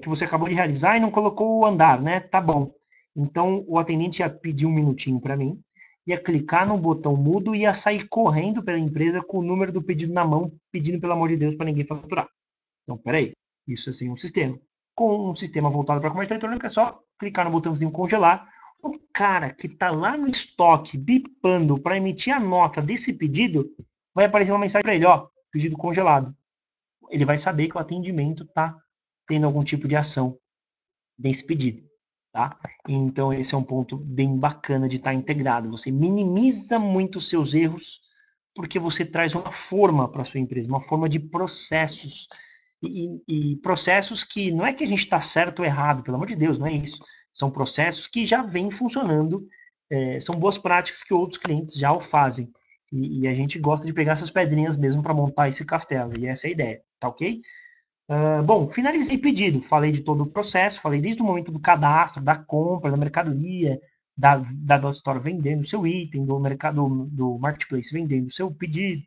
que você acabou de realizar e não colocou o andar, né? Tá bom. Então o atendente ia pedir um minutinho para mim, ia clicar no botão mudo e ia sair correndo pela empresa com o número do pedido na mão, pedindo pelo amor de Deus para ninguém faturar. Então, peraí, isso é assim um sistema. Com um sistema voltado para comércio eletrônico, é só clicar no botãozinho congelar. O cara que está lá no estoque, bipando para emitir a nota desse pedido, vai aparecer uma mensagem para ele, ó, pedido congelado. Ele vai saber que o atendimento está tendo algum tipo de ação desse pedido, tá? Então esse é um ponto bem bacana de estar integrado. Você minimiza muito os seus erros porque você traz uma forma para a sua empresa, uma forma de processos. E processos que não é que a gente está certo ou errado, pelo amor de Deus, não é isso. São processos que já vêm funcionando, são boas práticas que outros clientes já o fazem. E a gente gosta de pegar essas pedrinhas mesmo para montar esse castelo. E essa é a ideia, tá ok? Bom, finalizei o pedido. Falei de todo o processo, falei desde o momento do cadastro, da compra, da mercadoria, da Dot Store vendendo o seu item, do mercado do marketplace vendendo o seu pedido,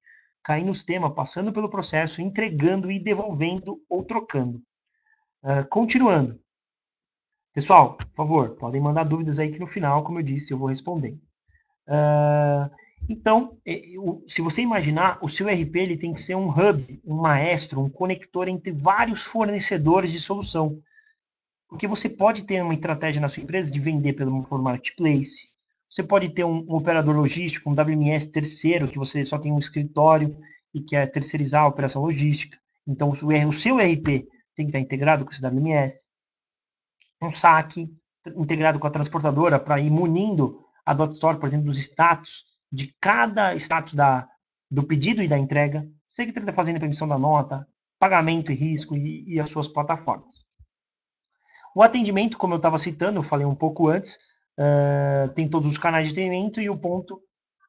caindo nos temas, passando pelo processo, entregando e devolvendo ou trocando. Continuando. Pessoal, por favor, podem mandar dúvidas aí que no final, como eu disse, eu vou responder. Uh, então, se você imaginar, o seu RP ele tem que ser um hub, um maestro, um conector entre vários fornecedores de solução. Porque você pode ter uma estratégia na sua empresa de vender por marketplace, você pode ter um operador logístico, um WMS terceiro, que você só tem um escritório e quer terceirizar a operação logística. Então, o seu RP tem que estar integrado com esse WMS. Um saque integrado com a transportadora para ir munindo a Dot Store, por exemplo, dos status, de cada status do pedido e da entrega, Secretaria da Fazenda e Emissão da nota, pagamento e risco e as suas plataformas. O atendimento, como eu estava citando, eu falei um pouco antes, tem todos os canais de atendimento e o ponto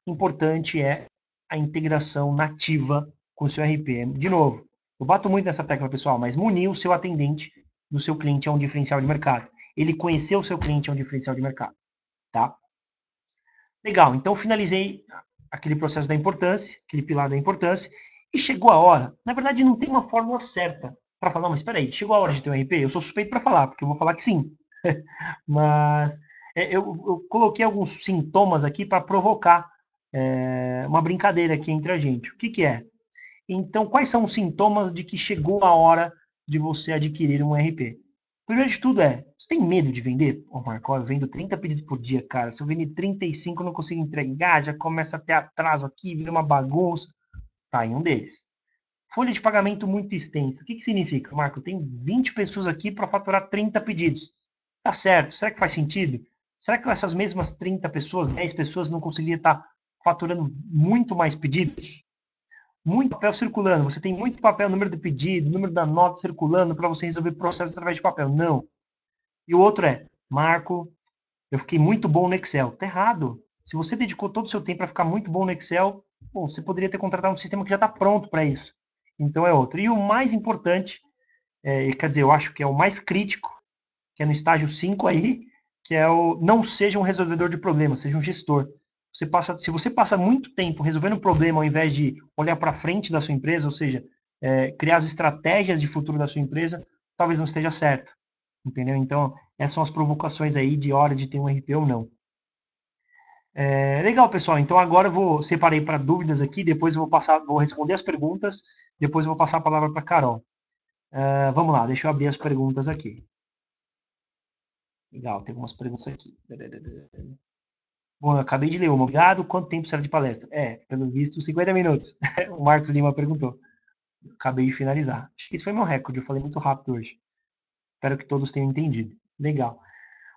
importante é a integração nativa com o seu RP. De novo, eu bato muito nessa tecla, pessoal, mas munir o seu atendente do seu cliente é um diferencial de mercado. Ele conhecer o seu cliente é um diferencial de mercado, tá? Legal, então finalizei aquele processo da importância, aquele pilar da importância, e chegou a hora. Na verdade, não tem uma fórmula certa para falar, mas espera aí, chegou a hora de ter um RP? Eu sou suspeito para falar, porque eu vou falar que sim. Mas eu coloquei alguns sintomas aqui para provocar uma brincadeira aqui entre a gente. O que, que é? Então, quais são os sintomas de que chegou a hora de você adquirir um RP? Primeiro de tudo você tem medo de vender? Ô, Marco, eu vendo 30 pedidos por dia, cara. Se eu vender 35, eu não consigo entregar, já começa a ter atraso aqui, vira uma bagunça. Tá aí um deles. Folha de pagamento muito extensa. O que, que significa? Marco, tem 20 pessoas aqui para faturar 30 pedidos. Tá certo. Será que faz sentido? Será que essas mesmas 30 pessoas, 10 pessoas, não conseguiriam estar faturando muito mais pedidos? Muito papel circulando. Você tem muito papel, número do pedido, número da nota circulando para você resolver processos através de papel. Não. E o outro Marco, eu fiquei muito bom no Excel. Tá errado. Se você dedicou todo o seu tempo para ficar muito bom no Excel, bom, você poderia ter contratado um sistema que já está pronto para isso. Então é outro. E o mais importante, quer dizer, eu acho que é o mais crítico, que é no estágio 5 aí, que é o não seja um resolvedor de problemas, seja um gestor. Se você passa muito tempo resolvendo um problema ao invés de olhar para frente da sua empresa, ou seja, criar as estratégias de futuro da sua empresa, talvez não esteja certo. Entendeu? Então, essas são as provocações aí de hora de ter um RP ou não. Legal, pessoal. Então agora eu separei para dúvidas aqui, depois eu vou responder as perguntas, depois eu vou passar a palavra para a Carol. Vamos lá, deixa eu abrir as perguntas aqui. Legal, tem algumas perguntas aqui. Bom, eu acabei de ler uma. Obrigado. Quanto tempo será de palestra? Pelo visto, 50 minutos. O Marcos Lima perguntou. Acabei de finalizar. Acho que esse foi meu recorde. Eu falei muito rápido hoje. Espero que todos tenham entendido. Legal.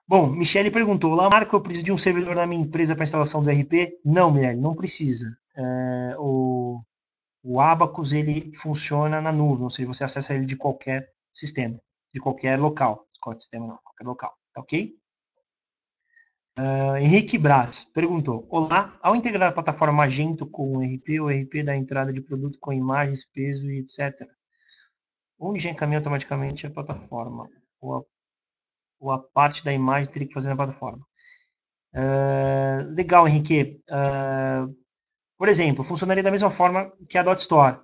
Bom, Michele perguntou: Olá, Marco, eu preciso de um servidor na minha empresa para instalação do RP? Não, Michele, não precisa. O Abacus ele funciona na nuvem, ou seja, você acessa ele de qualquer sistema, de qualquer local. Qualquer sistema não, qualquer local. Tá ok? Henrique Braz perguntou: Olá, ao integrar a plataforma Magento com o RP dá entrada de produto com imagens, peso e etc. Onde já encaminha automaticamente a plataforma? ou a parte da imagem teria que fazer na plataforma. Legal, Henrique. Por exemplo, funcionaria da mesma forma que a Dot Store.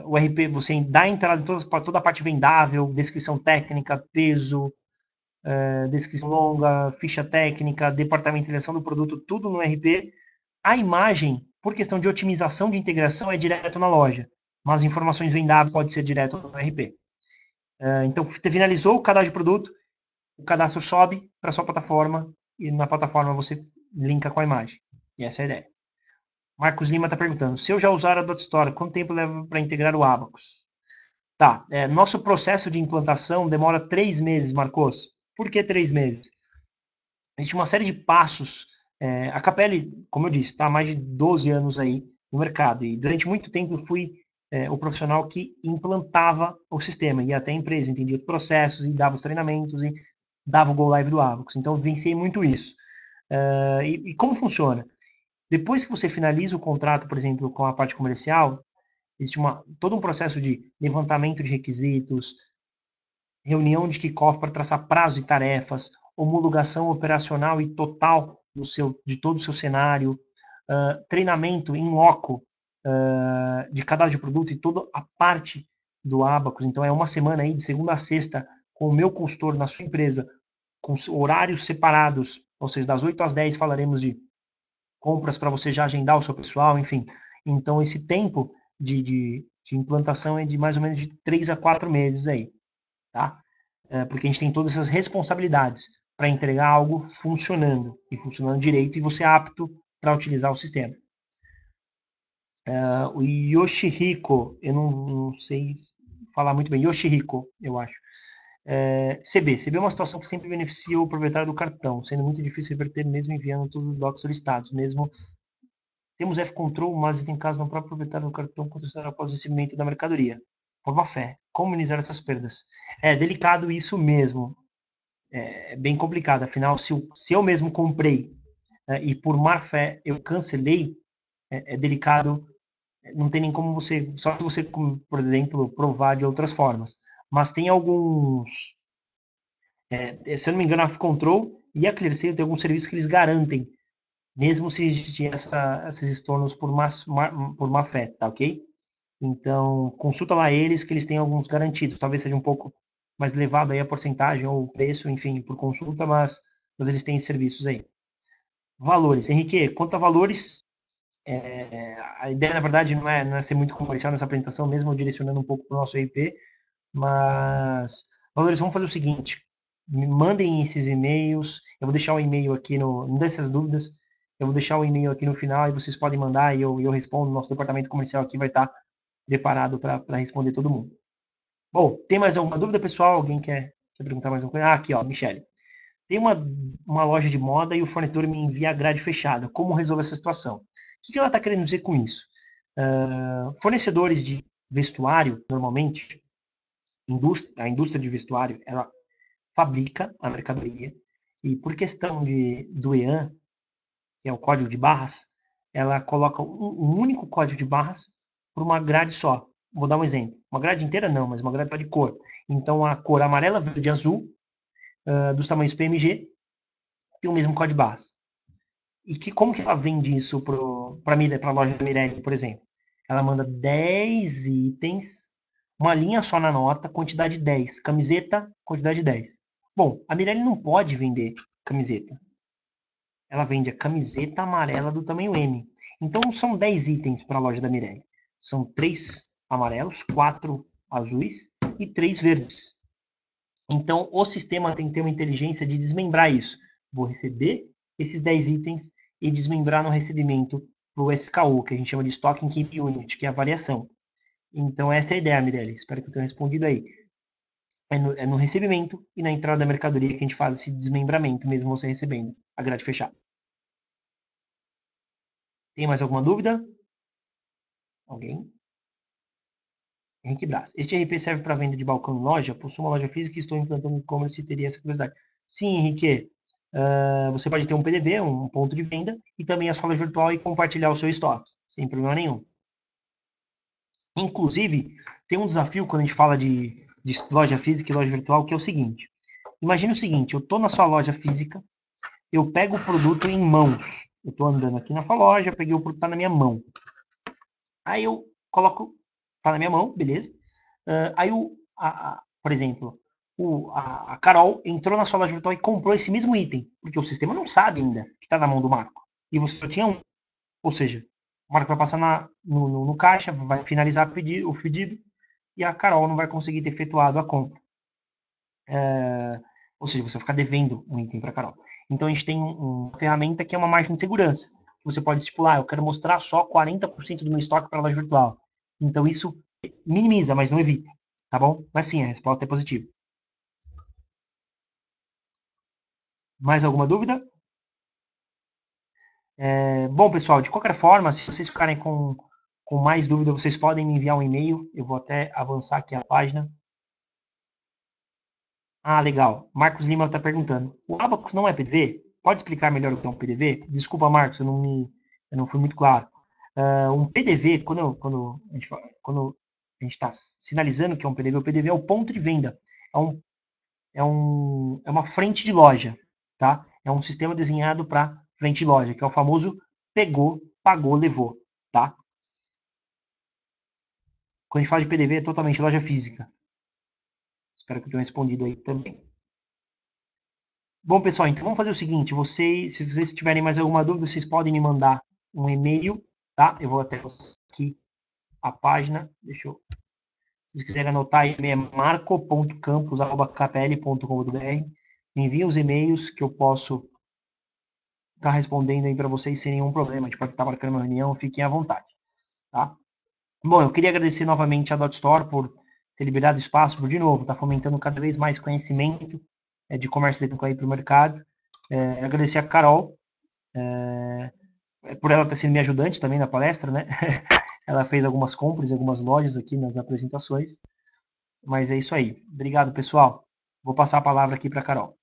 O RP, você dá entrada para toda a parte vendável, descrição técnica, peso, descrição longa, ficha técnica, departamentalização do produto, tudo no RP. A imagem, por questão de otimização de integração, é direto na loja, mas informações vendáveis pode ser direto no RP. Então, você finalizou o cadastro de produto, o cadastro sobe para a sua plataforma e na plataforma você linka com a imagem. E essa é a ideia. Marcos Lima está perguntando, se eu já usar a DotStore, quanto tempo leva para integrar o Abacus? Tá, nosso processo de implantação demora 3 meses, Marcos. Por que 3 meses? Existe uma série de passos. A Capelli, como eu disse, está há mais de 12 anos aí no mercado. E durante muito tempo eu fui o profissional que implantava o sistema. Ia até a empresa, entendia os processos e dava os treinamentos e dava o go live do Avux. Então eu vivenciei muito isso. E como funciona? Depois que você finaliza o contrato, por exemplo, com a parte comercial, existe todo um processo de levantamento de requisitos, reunião de kickoff para traçar prazo e tarefas, homologação operacional e total de todo o seu cenário, treinamento em loco de cadastro de produto e toda a parte do Abacus. Então, é uma semana aí, de segunda a sexta, com o meu consultor na sua empresa, com horários separados, ou seja, das 8 às 10 falaremos de compras para você já agendar o seu pessoal, enfim. Então, esse tempo de implantação é de mais ou menos de 3 a 4 meses aí, tá? Porque a gente tem todas essas responsabilidades para entregar algo funcionando e funcionando direito e você é apto para utilizar o sistema. O Yoshihiko, eu não sei falar muito bem, Yoshihiko, eu acho. CB é uma situação que sempre beneficia o proprietário do cartão, sendo muito difícil reverter mesmo enviando todos os blocos solicitados. Mesmo temos F-Control, mas tem caso no próprio proprietário do cartão contestar após o recebimento da mercadoria. Por má fé. Como minimizar essas perdas? É delicado isso mesmo. É bem complicado. Afinal, se eu mesmo comprei e por má fé eu cancelei, é delicado. Não tem nem como você, só se você, por exemplo, provar de outras formas. Mas tem alguns, se eu não me engano, a F-Control e a ClearSale tem alguns serviços que eles garantem, mesmo se existir esses estornos por má fé, tá ok? Então, consulta lá eles, que eles têm alguns garantidos. Talvez seja um pouco mais elevado aí a porcentagem ou o preço, enfim, por consulta, mas eles têm serviços aí. Valores. Henrique, quanto a valores, a ideia, na verdade, não é ser muito comercial nessa apresentação, mesmo direcionando um pouco para o nosso IP, mas, valores, vamos fazer o seguinte, me mandem esses e-mails, eu vou deixar o e-mail aqui, não dessas dúvidas, eu vou deixar o e-mail aqui no final e vocês podem mandar e eu respondo, nosso departamento comercial aqui vai estar preparado para responder todo mundo. Bom, tem mais alguma dúvida, pessoal? Alguém quer perguntar mais alguma coisa? Aqui, ó, Michele. Tem uma loja de moda e o fornecedor me envia a grade fechada. Como resolver essa situação? O que ela está querendo dizer com isso? Fornecedores de vestuário, normalmente, a indústria de vestuário, ela fabrica a mercadoria e por questão do EAN, que é o código de barras, ela coloca um único código de barras por uma grade só. Vou dar um exemplo. Uma grade inteira não, mas uma grade só de cor. Então a cor amarela, verde e azul, dos tamanhos PMG, tem o mesmo código de barras. Como que ela vende isso para a loja da Mirelle, por exemplo? Ela manda 10 itens, uma linha só na nota, quantidade 10. Camiseta, quantidade 10. Bom, a Mirelle não pode vender camiseta. Ela vende a camiseta amarela do tamanho M. Então são 10 itens para a loja da Mirelle. São 3 amarelos, 4 azuis e 3 verdes. Então o sistema tem que ter uma inteligência de desmembrar isso. Vou receber esses 10 itens e desmembrar no recebimento para o SKU, que a gente chama de Stocking Keep Unit, que é a variação. Então essa é a ideia, Mirelle. Espero que eu tenha respondido aí. É no recebimento e na entrada da mercadoria que a gente faz esse desmembramento, mesmo você recebendo a grade fechada. Tem mais alguma dúvida? Alguém? Henrique Braz. Este RP serve para venda de balcão em loja? Possuo uma loja física e estou implantando e-commerce e teria essa curiosidade. Sim, Henrique. Você pode ter um PDB, um ponto de venda, e também a sua loja virtual e compartilhar o seu estoque, sem problema nenhum. Inclusive, tem um desafio quando a gente fala de de loja física e loja virtual, que é o seguinte. Imagine o seguinte, eu estou na sua loja física, eu pego o produto em mãos. Eu estou andando aqui na sua loja, peguei o produto, está na minha mão. Aí eu coloco, tá na minha mão, beleza. Aí, por exemplo, a Carol entrou na sua loja virtual e comprou esse mesmo item, porque o sistema não sabe ainda que está na mão do Marco. E você só tinha um. Ou seja, o Marco vai passar no caixa, vai finalizar o pedido, e a Carol não vai conseguir ter efetuado a compra. Ou seja, você vai ficar devendo um item para a Carol. Então a gente tem uma ferramenta que é uma margem de segurança. Você pode estipular, eu quero mostrar só 40% do meu estoque para a loja virtual. Então isso minimiza, mas não evita. Tá bom? Mas sim, a resposta é positiva. Mais alguma dúvida? Bom, pessoal, de qualquer forma, se vocês ficarem com mais dúvida, vocês podem me enviar um e-mail. Eu vou até avançar aqui a página. Ah, legal. Marcos Lima está perguntando. O Abacus não é PDV? Pode explicar melhor o que é um PDV? Desculpa, Marcos, eu não fui muito claro. Um PDV, quando a gente está sinalizando que é um PDV, o PDV é o ponto de venda. É, um, é uma frente de loja, tá? É um sistema desenhado para frente de loja, que é o famoso pegou, pagou, levou, tá? Quando a gente fala de PDV, é totalmente loja física. Espero que eu tenha respondido aí também. Bom, pessoal, então vamos fazer o seguinte: se vocês tiverem mais alguma dúvida, vocês podem me mandar um e-mail, tá? Eu vou até aqui a página. Se vocês quiserem anotar, é marco.campos@kpl.com.br. Me enviem os e-mails que eu posso estar respondendo aí para vocês sem nenhum problema. A gente pode estar marcando uma reunião, fiquem à vontade, tá? Bom, eu queria agradecer novamente a DotStore por ter liberado espaço, por de novo, estar fomentando cada vez mais conhecimento de comércio eletrônico aí para o mercado. Agradecer a Carol por ela ter sido minha ajudante também na palestra, né? Ela fez algumas compras em algumas lojas aqui nas apresentações. Mas é isso aí. Obrigado, pessoal. Vou passar a palavra aqui para a Carol.